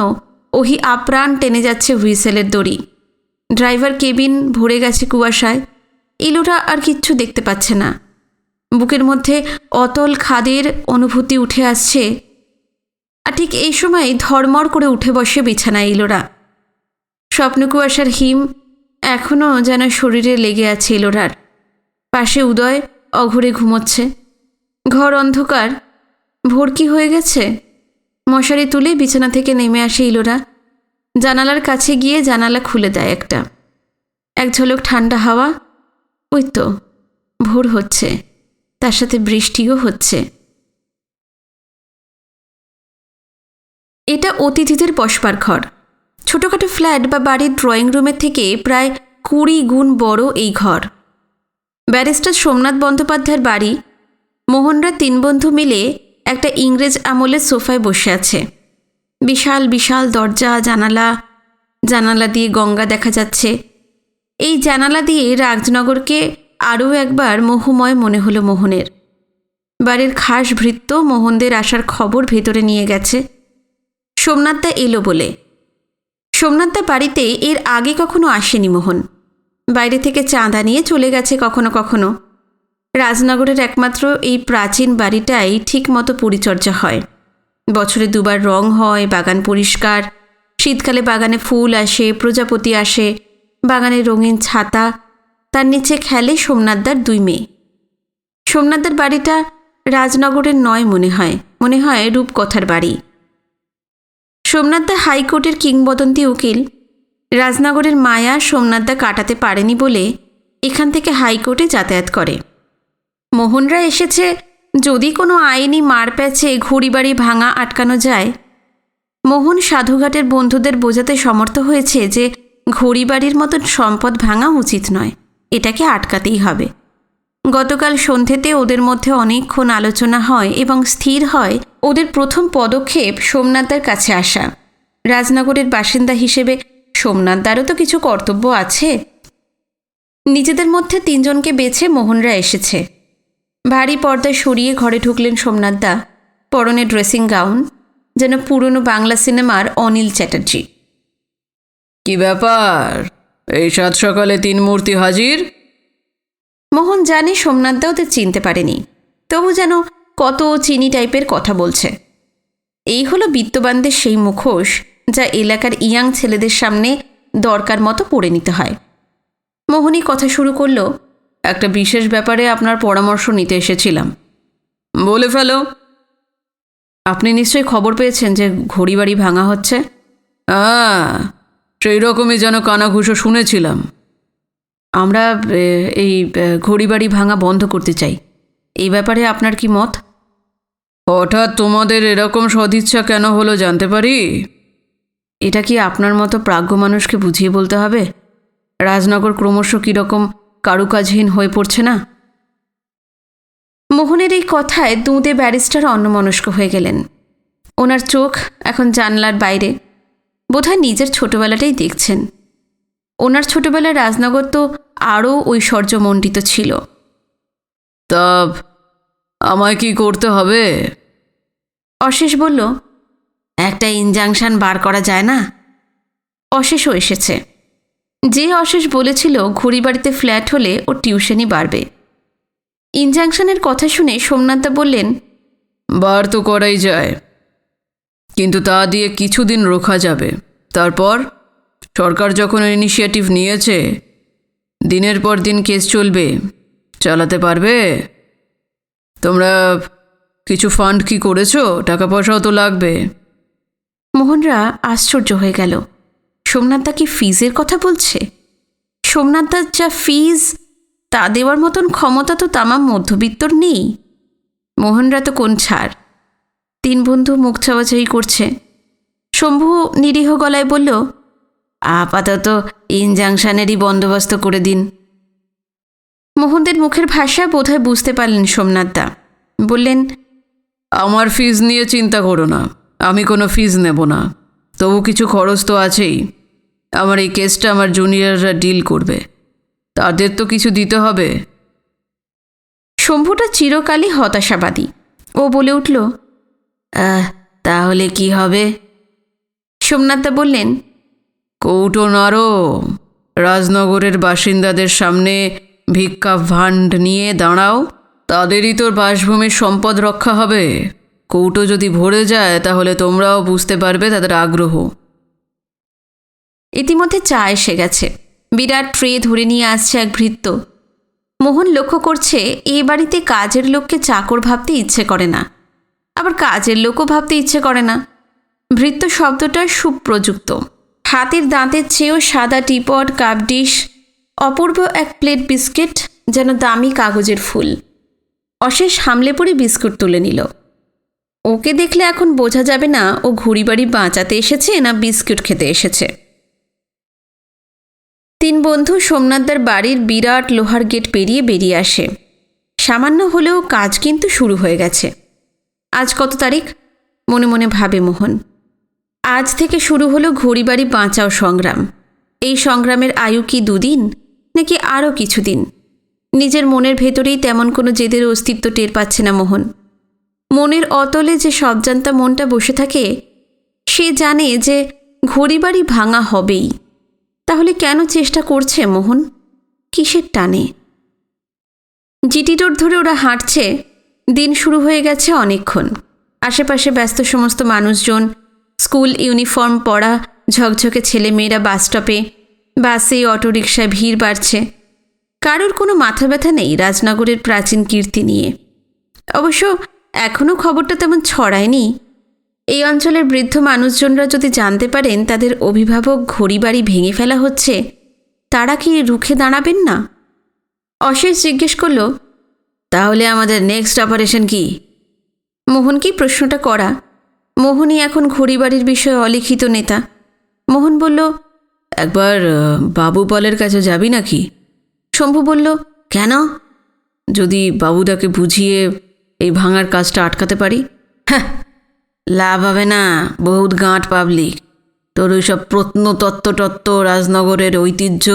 ওহি আপ্রাণ টেনে যাচ্ছে হুইসেলের দড়ি। ড্রাইভার কেবিন ভরে গেছে কুয়াশায়। ইলোরা আর কিচ্ছু দেখতে পাচ্ছে না। বুকের মধ্যে অতল খাদের অনুভূতি উঠে আসছে। আর ঠিক এই সময় ধড়মড় করে উঠে বসে বিছানায় ইলোরা। স্বপ্ন কুয়াশার হিম এখনও যেন শরীরে লেগে আছে ইলোরার। পাশে উদয় অঘরে ঘুমোচ্ছে। ঘর অন্ধকার। ভোর কি হয়ে গেছে? মশারি তুলে বিছানা থেকে নেমে আসে ইলোরা। জানালার কাছে গিয়ে জানালা খুলে দেয় একটা। এক ঝলক ঠান্ডা হাওয়া। ওই তো ভোর হচ্ছে, তার সাথে বৃষ্টিও হচ্ছে। এটা অতিথিদের বসবার ঘর। ছোটোখাটো ফ্ল্যাট বা বাড়ির ড্রয়িং রুমের থেকে প্রায় 20 গুণ বড় এই ঘর। ব্যারিস্টার সোমনাথ বন্দ্যোপাধ্যায়ের বাড়ি। মোহনরা 3 বন্ধু মিলে একটা ইংরেজ আমলের সোফায় বসে আছে। বিশাল বিশাল দরজা, জানালা, জানালা দিয়ে গঙ্গা দেখা যাচ্ছে। এই জানালা দিয়ে রাজনগরকে আরও একবার মোহময় মনে হলো মোহনের। বাড়ির খাস ভৃত্য মোহনদের আসার খবর ভেতরে নিয়ে গেছে সোমনাথদা এলো বলে। সোমনাথদা বাড়িতে এর আগে কখনো আসেনি মোহন। বাইরে থেকে চাঁদা নিয়ে চলে গেছে কখনো কখনো। রাজনগরের একমাত্র এই প্রাচীন বাড়িটাই ঠিকমতো পরিচর্যা হয়। বছরে দুবার রং হয়, বাগান পরিষ্কার, শীতকালে বাগানে ফুল আসে, প্রজাপতি আসে, বাগানে রঙিন ছাতা, তার নিচে খেলে সোমনাথদার 2 মেয়ে। সোমনাথদার বাড়িটা রাজনগরের নয় মনে হয় রূপকথার বাড়ি। সোমনাথদা হাইকোর্টের কিংবদন্তি উকিল। রাজনগরের মায়া সোমনাথদা কাটাতে পারেনি বলে এখান থেকে হাইকোর্টে যাতায়াত করে। মোহনরা এসেছে যদি কোনো আইনি মারপ্যাচে ঘড়িবাড়ি ভাঙা আটকানো যায়। মোহন সাধুঘাটের বন্ধুদের বোঝাতে সমর্থ হয়েছে যে ঘড়িবাড়ির মতন সম্পদ ভাঙা উচিত নয়, এটাকে আটকাতেই হবে। গতকাল সন্ধ্যেতে ওদের মধ্যে অনেকক্ষণ আলোচনা হয় এবং স্থির হয় ওদের প্রথম পদক্ষেপ সোমনাথদার কাছে আসা। রাজনগরের বাসিন্দা হিসেবে সোমনাথদারও তো কিছু কর্তব্য আছে। নিজেদের মধ্যে 3 জনকে বেছে মোহনরা এসেছে। ভারী পর্দা সরিয়ে ঘরে ঢুকলেন সোমনাথদা, পরনে ড্রেসিং গাউন, যেন পুরনো বাংলা সিনেমার অনিল চ্যাটার্জি। কি ব্যাপার, এই 7 সকালে 3 মূর্তি হাজির? মোহন জানে সোমনাথদা ওদের চিনতে পারেনি, তবু যেন কত চিনি টাইপের কথা বলছে। এই হলো বিত্তবানদের সেই মুখোশ যা এলাকার ইয়াং ছেলেদের সামনে দরকার মতো পড়ে নিতে হয়। মোহনই কথা শুরু করলো, একটা বিশেষ ব্যাপারে আপনার পরামর্শ নিতে এসেছিলাম। বলে ফেলো। আপনি নিশ্চয়ই খবর পেয়েছেন যে ঘড়িবাড়ি ভাঙা হচ্ছে? হ্যাঁ, সেই রকমই যেন কানাঘুষো শুনেছিলাম। আমরা এই ঘড়িবাড়ি ভাঙা বন্ধ করতে চাই। এই ব্যাপারে আপনার কি মত? হঠাৎ তোমাদের এরকম সদিচ্ছা কেন হলো জানতে পারি? এটা কি আপনার মতো প্রাজ্ঞ মানুষকে বুঝিয়ে বলতে হবে? রাজনগর ক্রমশ কীরকম কারুকাজহীন হয়ে পড়ছে না? মোহনের এই কথায় দুঁদে ব্যারিস্টার অন্যমনস্ক হয়ে গেলেন। ওনার চোখ এখন জানলার বাইরে, বোধহয় নিজের ছোটবেলাটাই দেখছেন। ওনার ছোটবেলায় রাজনগর তো আরও ঐশ্বর্যমণ্ডিত ছিল। তা আমায় কি করতে হবে? অশেষ বলল, একটা ইনজাংশন বার করা যায় না? অশেষও এসেছে। যে অশেষ বলেছিল ঘড়িবাড়িতে ফ্ল্যাট হলে ওর টিউশনই বাড়বে। ইনজাংশনের কথা শুনে সোমনাথদা বললেন, বার তো করাই যায়, কিন্তু তা দিয়ে কিছুদিন রোখা যাবে। তারপর সরকার যখন ইনিশিয়েটিভ নিয়েছে, দিনের পর দিন কেস চলবে, চালাতে পারবে? তোমরা কিছু ফান্ড কি করেছো? টাকা পয়সাও তো লাগবে। মোহনরা আশ্চর্য হয়ে গেল। সোমনাথদা কি ফিজের কথা বলছে? সোমনাথদার যা ফিজ তা দেওয়ার মতন ক্ষমতা তো তামাম মধ্যবিত্তর নেই। মোহনরা তো কোন ছাড়। 3 বন্ধু মুখ চাওয়াচাই করছে। শম্ভু নিরীহ গলায় বলল, আপাতত ইনজাংশনেরই বন্দোবস্ত করে দিন। মোহনদের মুখের ভাষা বোধহয় বুঝতে পারলেন সোমনাথদা। বললেন, আমার ফিজ নিয়ে চিন্তা করো না, আমি কোনো ফিজ নেব না। তবু কিছু খরচ তো আছেই। আমার এই কেসটা আমার জুনিয়ররা ডিল করবে, তাদের তো কিছু দিতে হবে। শম্ভুটা চিরকালই হতাশাবাদী। ও বলে উঠল, তাহলে কি হবে? সোমনাথদা বললেন, কৌটো নাড়ো, রাজনগরের বাসিন্দাদের সামনে ভিক্ষা ভাণ্ড নিয়ে দাঁড়াও, তাদেরই তোর বাসভূমির সম্পদ রক্ষা হবে। কৌটো যদি ভরে যায় তাহলে তোমরাও বুঝতে পারবে তাদের আগ্রহ। ইতিমধ্যে চা এসে গেছে। বিরাট ট্রে ধরে নিয়ে আসছে এক ভৃত্য। মোহন লক্ষ্য করছে এ বাড়িতে কাজের লোককে চাকর ভাবতে ইচ্ছে করে না, আবার কাজের লোকও ভাবতে ইচ্ছে করে না। ভৃত্য শব্দটা সুপ্রযুক্ত। হাতের দাঁতের চেয়েও সাদা টিপট, কাপ ডিশ, অপূর্ব এক প্লেট বিস্কিট, যেন দামি কাগজের ফুল। অশেষ হামলে পড়ে বিস্কুট তুলে নিল। ওকে দেখলে এখন বোঝা যাবে না ও ঘড়িবাড়ি বাঁচাতে এসেছে না বিস্কুট খেতে এসেছে। 3 বন্ধু সোমনাথদার বাড়ির বিরাট লোহার গেট পেরিয়ে বেরিয়ে আসে। সামান্য হলেও কাজ কিন্তু শুরু হয়ে গেছে। আজ কত তারিখ? মনে মনে ভাবে মোহন। আজ থেকে শুরু হলো ঘড়িবাড়ি বাঁচাও সংগ্রাম। এই সংগ্রামের আয়ু কি 2 দিন নাকি আরও কিছুদিন? নিজের মনের ভেতরেই তেমন কোনো জেদের অস্তিত্ব টের পাচ্ছে না মোহন। মনের অতলে যে সবজান্তা মনটা বসে থাকে, সে জানে যে ঘড়িবাড়ি ভাঙা হবেই। তাহলে কেন চেষ্টা করছে মোহন? কিসের টানে? জিটি রোড ধরে ওরা হাঁটছে। দিন শুরু হয়ে গেছে অনেকক্ষণ। আশেপাশে ব্যস্ত সমস্ত মানুষজন, স্কুল ইউনিফর্ম পরা ঝকঝকে ছেলেমেয়েরা বাসস্টপে, বাসে, অটোরিকশায় ভিড় বাড়ছে। কারোর কোনো মাথা ব্যথা নেই রাজনগরের প্রাচীন কীর্তি নিয়ে। অবশ্য এখনও খবরটা তেমন ছড়ায়নি। এই অঞ্চলের বৃদ্ধ মানুষজনরা যদি জানতে পারেন তাদের অভিভাবক ঘড়িবাড়ি ভেঙে ফেলা হচ্ছে, তারা কি রুখে দাঁড়াবেন না? অশেষ জিজ্ঞেস করল, তাহলে আমাদের নেক্সট অপারেশন কি? মোহনকেই প্রশ্নটা করা। মোহনই এখন ঘড়িবাড়ির বিষয়ে অলিখিত নেতা। মোহন বলল, একবার বাবু পলের কাছে যাবি নাকি? শম্ভু বলল, কেন? যদি বাবুদাকে বুঝিয়ে এই ভাঙার কাজটা আটকাতে পারি। হ্যাঁ, লাভ হবে না, বহুত গাঁট পাবলিক। তোর ওইসব প্রত্নতত্ত্ব রাজনগরের ঐতিহ্য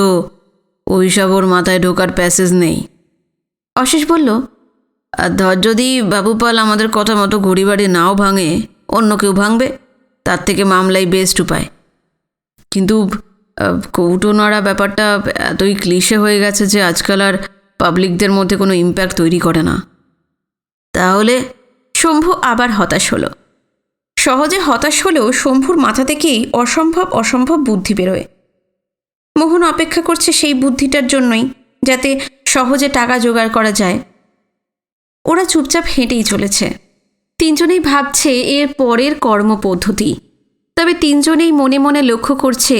ওইসব ওর মাথায় ঢোকার প্যাসেজ নেই। অশেষ বলল, আর ধর যদি বাবুপাল আমাদের কথা মতো ঘড়িবাড়ি নাও ভাঙে, অন্য কেউ ভাঙবে, তার থেকে মামলাই বেস্ট উপায়। কিন্তু কৌটো নাড়া ব্যাপারটা এতই ক্লিশে হয়ে গেছে যে আজকাল আর পাবলিকদের মধ্যে কোনো ইম্প্যাক্ট তৈরি করে না। তাহলে? শম্ভু আবার হতাশ হলো। সহজে হতাশ হলেও শম্ভুর মাথা থেকেই অসম্ভব অসম্ভব বুদ্ধি বেরোয়। মোহন অপেক্ষা করছে সেই বুদ্ধিটার জন্যই, যাতে সহজে টাকা জোগাড় করা যায়। ওরা চুপচাপ হেঁটেই চলেছে। তিনজনেই ভাবছে এর পরের কর্মপদ্ধতি। তবে তিনজনেই মনে মনে লক্ষ্য করছে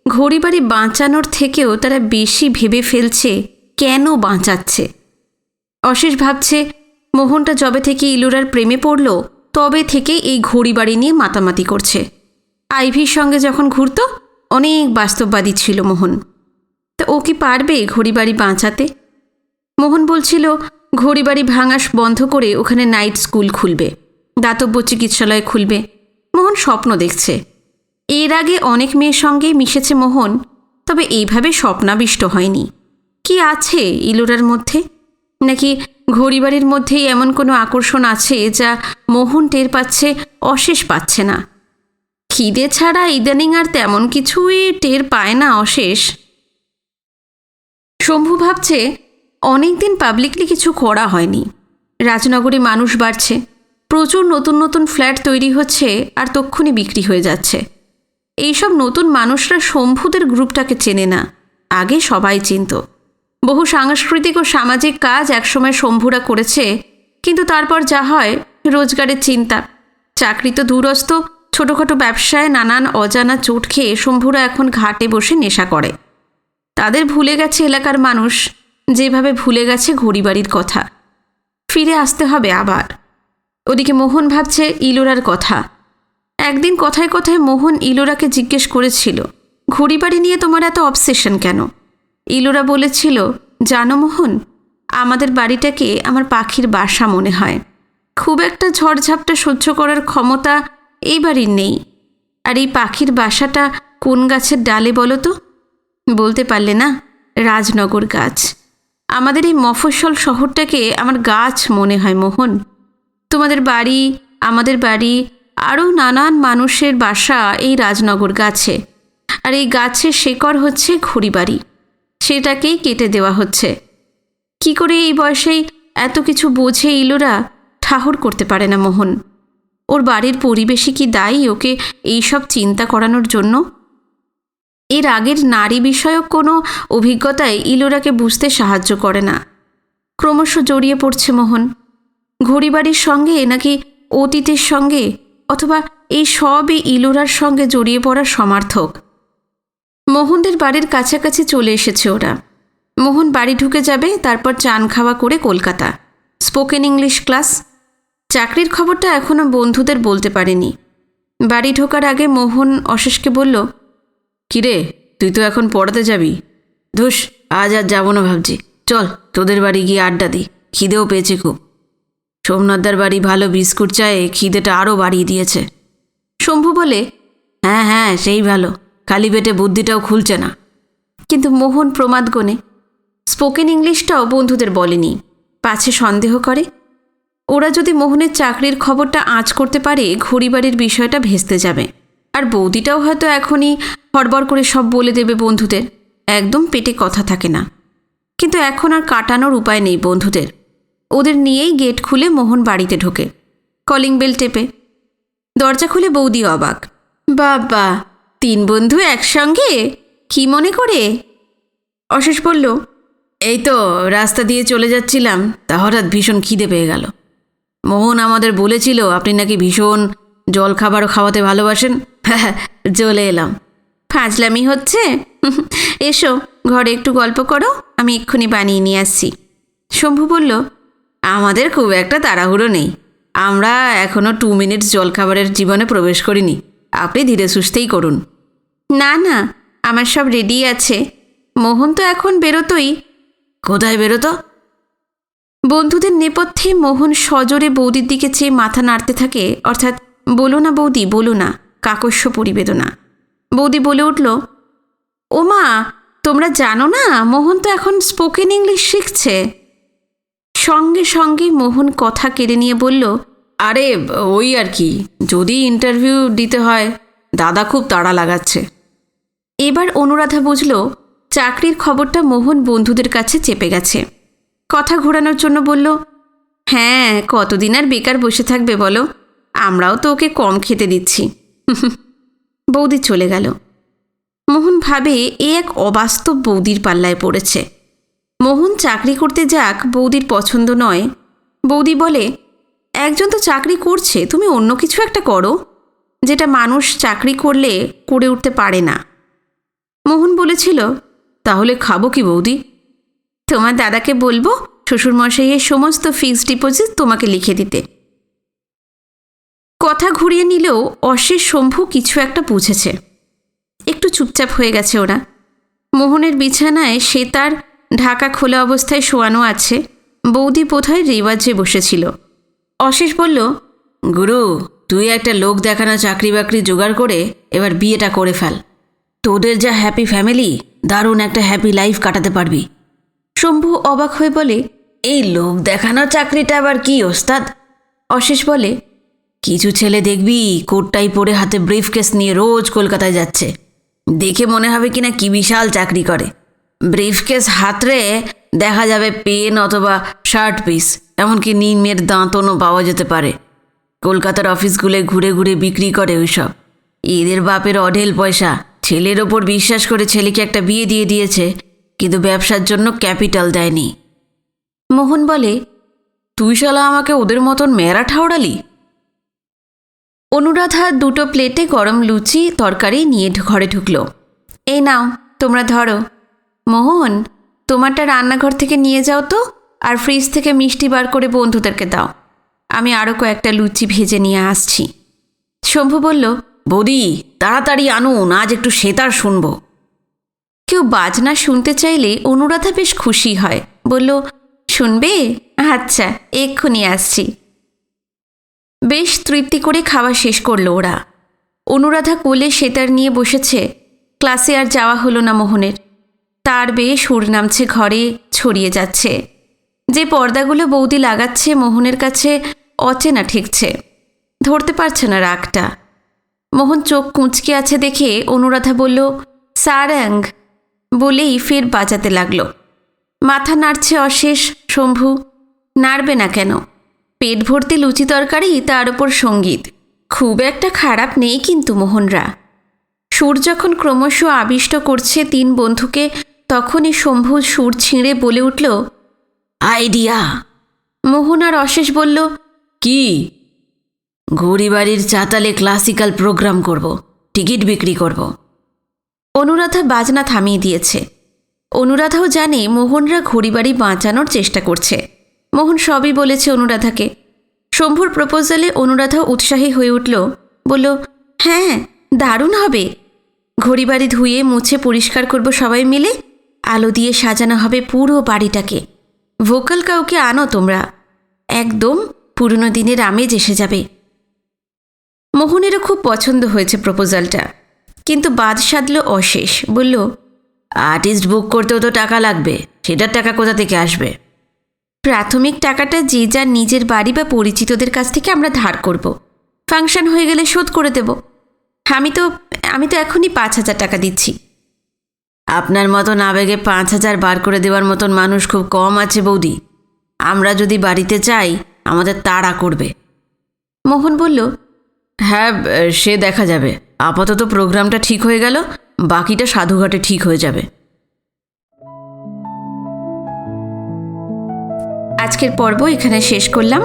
ঘড়িবাড়ি বাঁচানোর থেকেও তারা বেশি ভেবে ফেলছে কেন বাঁচাচ্ছে। অশেষ ভাবছে মোহনটা যবে থেকে ইলোরার প্রেমে পড়ল তবে থেকেই এই ঘড়িবাড়ি নিয়ে মাতামাতি করছে। আইভির সঙ্গে যখন ঘুরত অনেক বাস্তববাদী ছিল মোহন। তা ও কি পারবে ঘড়িবাড়ি বাঁচাতে? মোহন বলছিল ঘড়িবাড়ি ভাঙা বন্ধ করে ওখানে নাইট স্কুল খুলবে, দাতব্য চিকিৎসালয় খুলবে। মোহন স্বপ্ন দেখছে। এর আগে অনেক মেয়ের সঙ্গেই মিশেছে মোহন, তবে এইভাবে স্বপ্নাবিষ্ট হয়নি। কি আছে ইলোরার মধ্যে? নাকি ঘড়িবাড়ির মধ্যেই এমন কোনো আকর্ষণ আছে যা মোহন টের পাচ্ছে, অশেষ পাচ্ছে না? খিদে ছাড়া ইদানিং আর তেমন কিছুই টের পায় না অশেষ। শম্ভু ভাবছে অনেকদিন পাবলিকলি কিছু করা হয়নি। রাজনগরে মানুষ বাড়ছে, প্রচুর নতুন নতুন ফ্ল্যাট তৈরি হচ্ছে আর তক্ষুনি বিক্রি হয়ে যাচ্ছে। এইসব নতুন মানুষরা শম্ভুদের গ্রুপটাকে চেনে না, আগে সবাই চিনত। বহু সাংস্কৃতিক ও সামাজিক কাজ একসময় শম্ভুরা করেছে, কিন্তু তারপর যা হয় রোজগারের চিন্তা, চাকরি তো দূরস্থ, ছোটোখাটো ব্যবসায় নানান অজানা চোট খেয়ে শম্ভুরা এখন ঘাটে বসে নেশা করে। তাদের ভুলে গেছে এলাকার মানুষ, যেভাবে ভুলে গেছে ঘড়িবাড়ির কথা। ফিরে আসতে হবে আবার। ওদিকে মোহন ভাবছে ইলোরার কথা। একদিন কথায় কথায় মোহন ইলোরাকে জিজ্ঞেস করেছিল, ঘড়িবাড়ি নিয়ে তোমার এত অবসেশন কেন? ইলোরা বলেছিল, জানো মোহন, আমাদের বাড়িটাকে আমার পাখির বাসা মনে হয়। খুব একটা ঝড়ঝাপটা সহ্য করার ক্ষমতা এই বাড়ির নেই। আর এই পাখির বাসাটা কোন গাছের ডালে বলো তো? বলতে পারলে না? রাজনগর গাছ। আমাদের এই মফস্বল শহরটাকে আমার গাছ মনে হয় মোহন। তোমাদের বাড়ি, আমাদের বাড়ি, আরও নানান মানুষের বাসা এই রাজনগর গাছে। আর এই গাছের শেকড় হচ্ছে ঘড়িবাড়ি, সেটাকেই কেটে দেওয়া হচ্ছে। কি করে এই বয়সেই এত কিছু বোঝে ইলোরা ঠাহর করতে পারে না মোহন। ওর বাড়ির পরিবেশই কি দায়ী ওকে এইসব চিন্তা করানোর জন্য? এর আগের নারী বিষয়ক কোনো অভিজ্ঞতায় ইলোরাকে বুঝতে সাহায্য করে না। ক্রমশ জড়িয়ে পড়ছে মোহন। ঘড়িবাড়ির সঙ্গে নাকি অতীতের সঙ্গে, অথবা এই সবই ইলোরার সঙ্গে জড়িয়ে পড়ার সমার্থক। মোহনদের বাড়ির কাছাকাছি চলে এসেছে ওরা। মোহন বাড়ি ঢুকে যাবে, তারপর চান খাওয়া করে কলকাতা, স্পোকেন ইংলিশ ক্লাস। চাকরির খবরটা এখনও বন্ধুদের বলতে পারেনি। বাড়ি ঢোকার আগে মোহন অশেষকে বলল, কিরে, তুই তো এখন পড়াতে যাবি? ধুস, আজ আর যাবো না ভাবছি। চল তোদের বাড়ি গিয়ে আড্ডা দিই, খিদেও পেয়েছে খুব। সোমনাথদার বাড়ি ভালো বিস্কুট চায়ে খিদেটা আরও বাড়িয়ে দিয়েছে। শম্ভু বলে, হ্যাঁ হ্যাঁ, সেই ভালো, খালি পেটে বুদ্ধিটাও খুলছে না। কিন্তু মোহন প্রমাদ গণে স্পোকেন ইংলিশটাও বন্ধুদের বলেনি, পাছে সন্দেহ করে। ওরা যদি মোহনের চাকরির খবরটা আঁচ করতে পারে, ঘড়িবাড়ির বিষয়টা ভেস্তে যাবে। আর বৌদিটাও হয়তো এখনই হড়বড় করে সব বলে দেবে বন্ধুদের, একদম পেটে কথা থাকে না। কিন্তু এখন আর কাটানোর উপায় নেই বন্ধুদের। ওদের নিয়েই গেট খুলে মোহন বাড়িতে ঢোকে, কলিং বেল টেপে। দরজা খুলে বৌদি অবাক। বাবা, 3 বন্ধু একসঙ্গে, কি মনে করে? অশেষ বলল, এই তো রাস্তা দিয়ে চলে যাচ্ছিলাম, তা হঠাৎ ভীষণ খিদে পেয়ে গেল। মোহন আমাদের বলেছিল আপনি নাকি ভীষণ জলখাবারও খাওয়াতে ভালোবাসেন। চলে এলাম। ফাজলামি হচ্ছে? এসো ঘরে একটু গল্প করো, আমি এক্ষুনি বানিয়ে নিয়ে আসছি। শম্ভু বলল, আমাদের খুব একটা তাড়াহুড়ো নেই, আমরা এখনও 2 মিনিটস জলখাবারের জীবনে প্রবেশ করিনি, আপনি ধীরে সুস্থেই করুন। না না, আমার সব রেডি আছে। মোহন তো এখন বেরোতোই। কোথায় বেরোতো? বন্ধুদের নেপথ্যে মোহন সজোরে বৌদির দিকে চেয়ে মাথা নাড়তে থাকে, অর্থাৎ বলো না বৌদি, বলো না, কাকস্য পরিবেদনা। বৌদি বলে উঠল, ও মা, তোমরা জানো না মোহন তো এখন স্পোকেন ইংলিশ শিখছে। সঙ্গে সঙ্গে মোহন কথা কেড়ে নিয়ে বলল, আরে ওই আর কি, যদি ইন্টারভিউ দিতে হয়, দাদা খুব তাড়া লাগাচ্ছে। এবার অনুরাধা বুঝল চাকরির খবরটা মোহন বন্ধুদের কাছে চেপে গেছে। কথা ঘোরানোর জন্য বলল, হ্যাঁ, কতদিন আর বেকার বসে থাকবে বলো, আমরাও তো ওকে কম খেতে দিচ্ছি। বৌদি চলে গেল। মোহন ভাবে এ এক অবাস্তব বৌদির পাল্লায় পড়েছে। মোহন চাকরি করতে যাক, বৌদির পছন্দ নয়। বৌদি বলে, একজন তো চাকরি করছে, তুমি অন্য কিছু একটা করো, যেটা মানুষ চাকরি করলে করে উঠতে পারে না। মোহন বলেছিল, তাহলে খাবো কি বৌদি? তোমার দাদাকে বলবো শ্বশুরমশাইয়ের সমস্ত ফিক্সড ডিপোজিট তোমাকে লিখে দিতে। কথা ঘুরিয়ে নিলেও অশেষ শম্ভু কিছু একটা বুঝেছে। একটু চুপচাপ হয়ে গেছে ওরা। মোহনের বিছানায় সে তার ঢাকা খোলা অবস্থায় শোয়ানো আছে, বৌদি বোধহয় রেওয়াজে বসেছিল। অশেষ বলল, গুরু, তুই একটা লোক দেখানো চাকরি বাকরি জোগাড় করে এবার বিয়েটা করে ফেল, তোদের যা হ্যাপি ফ্যামিলি, দারুণ একটা হ্যাপি লাইফ কাটাতে পারবি। শম্ভু অবাক হয়ে বলে, এই লোক দেখানো চাকরিটা আবার কি ওস্তাদ? অশেষ বলে, কিছু ছেলে দেখবি কোটটাই পরে হাতে ব্রিফকেস নিয়ে রোজ কলকাতায় যাচ্ছে, দেখে মনে হবে কিনা কি বিশাল চাকরি করে। ব্রিফকেস হাতরে দেখা যাবে পেন অথবা শার্ট পিস, এমনকি নিমের দাঁতনও পাওয়া যেতে পারে। কলকাতার অফিসগুলো ঘুরে ঘুরে বিক্রি করে ওইসব। এদের বাপের অঢেল পয়সা, ছেলের ওপর বিশ্বাস করে ছেলেকে একটা বিয়ে দিয়ে দিয়েছে, কিন্তু ব্যবসার জন্য ক্যাপিটাল দেয়নি। মোহন বলে, তুই শালা আমাকে ওদের মতন মেরা ঠাউড়ালি। অনুরাধা 2টো প্লেটে গরম লুচি তরকারি নিয়ে ঘরে ঢুকল। এই নাও, তোমরা ধরো। মোহন, তোমারটা রান্নাঘর থেকে নিয়ে যাও তো, আর ফ্রিজ থেকে মিষ্টি বার করে বন্ধুদেরকে দাও। আমি আরও কয়েকটা লুচি ভেজে নিয়ে আসছি। শম্ভু বলল, বৌদি তাড়াতাড়ি আনুন, আজ একটু সেতার শুনবো। কেউ বাজনা শুনতে চাইলে অনুরাধা বেশ খুশি হয়, বলল, শুনবে? আচ্ছা, এক্ষুনি আসছি। বেশ তৃপ্তি করে খাওয়া শেষ করল ওরা। অনুরাধা কোলে সেতার নিয়ে বসেছে। ক্লাসে আর যাওয়া হলো না মোহনের। তার বেয়ে সুর নামছে ঘরে, ছড়িয়ে যাচ্ছে। যে পর্দাগুলো বৌদি লাগাচ্ছে মোহনের কাছে অচেনা ঠেকছে, ধরতে পারছে না রাগটা। মোহন চোখ কুঁচকে আছে দেখে অনুরাধা বলল, সারাং, বলেই ফের বাজাতে লাগলো। মাথা নাড়ছে অশেষ। শম্ভু, নাড়বে না কেন? পেট ভর্তি লুচি তরকারি, তার ওপর সঙ্গীত, খুব একটা খারাপ নেই কিন্তু মোহনরা। সুর যখন ক্রমশ আবিষ্ট করছে 3 বন্ধুকে, তখনই শম্ভু সুর ছিঁড়ে বলে উঠল, আইডিয়া। মোহন আর অশেষ বলল, কি? ঘড়িবাড়ির চাতালে ক্লাসিক্যাল প্রোগ্রাম করব, টিকিট বিক্রি করব। অনুরাধা বাজনা থামিয়ে দিয়েছে। অনুরাধাও জানে মোহনরা ঘড়িবাড়ি বাঁচানোর চেষ্টা করছে। মোহন সবই বলেছে অনুরাধাকে। শম্ভুর প্রপোজালে অনুরাধা উৎসাহী হয়ে উঠল, বলল, হ্যাঁ, দারুণ হবে। ঘড়িবাড়ি ধুয়ে মুছে পরিষ্কার করব সবাই মিলে, আলো দিয়ে সাজানো হবে পুরো বাড়িটাকে। ভোকাল কাউকে আনো তোমরা, একদম পুরনো দিনের আমেজ এসে যাবে। মোহনেরও খুব পছন্দ হয়েছে প্রপোজালটা, কিন্তু বাদ সাধল অশেষ। বলল, আর্টিস্ট বুক করতেও তো টাকা লাগবে, সেটার টাকা কোথা থেকে আসবে? প্রাথমিক টাকাটা যে যার নিজের বাড়ি বা পরিচিতদের কাছ থেকে আমরা ধার করব। ফাংশন হয়ে গেলে শোধ করে দেব। আমি তো এখনই 5,000 টাকা দিচ্ছি। আপনার মতন আবেগে 5,000 বার করে দেওয়ার মতন মানুষ খুব কম আছে বৌদি। আমরা যদি বাড়িতে চাই আমাদের তাড়া করবে। মোহন বলল, হ্যাঁ, সে দেখা যাবে। আপাতত প্রোগ্রামটা ঠিক হয়ে গেল, বাকিটা সাধুঘাটে ঠিক হয়ে যাবে। আজকের পর্ব এখানে শেষ করলাম।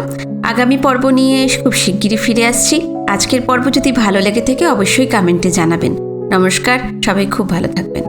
আগামী পর্ব নিয়ে খুব শিগগিরই ফিরে আসছি। আজকের পর্ব যদি ভালো লেগে থাকে অবশ্যই কমেন্টে জানাবেন। নমস্কার, সবাই খুব ভালো থাকবেন।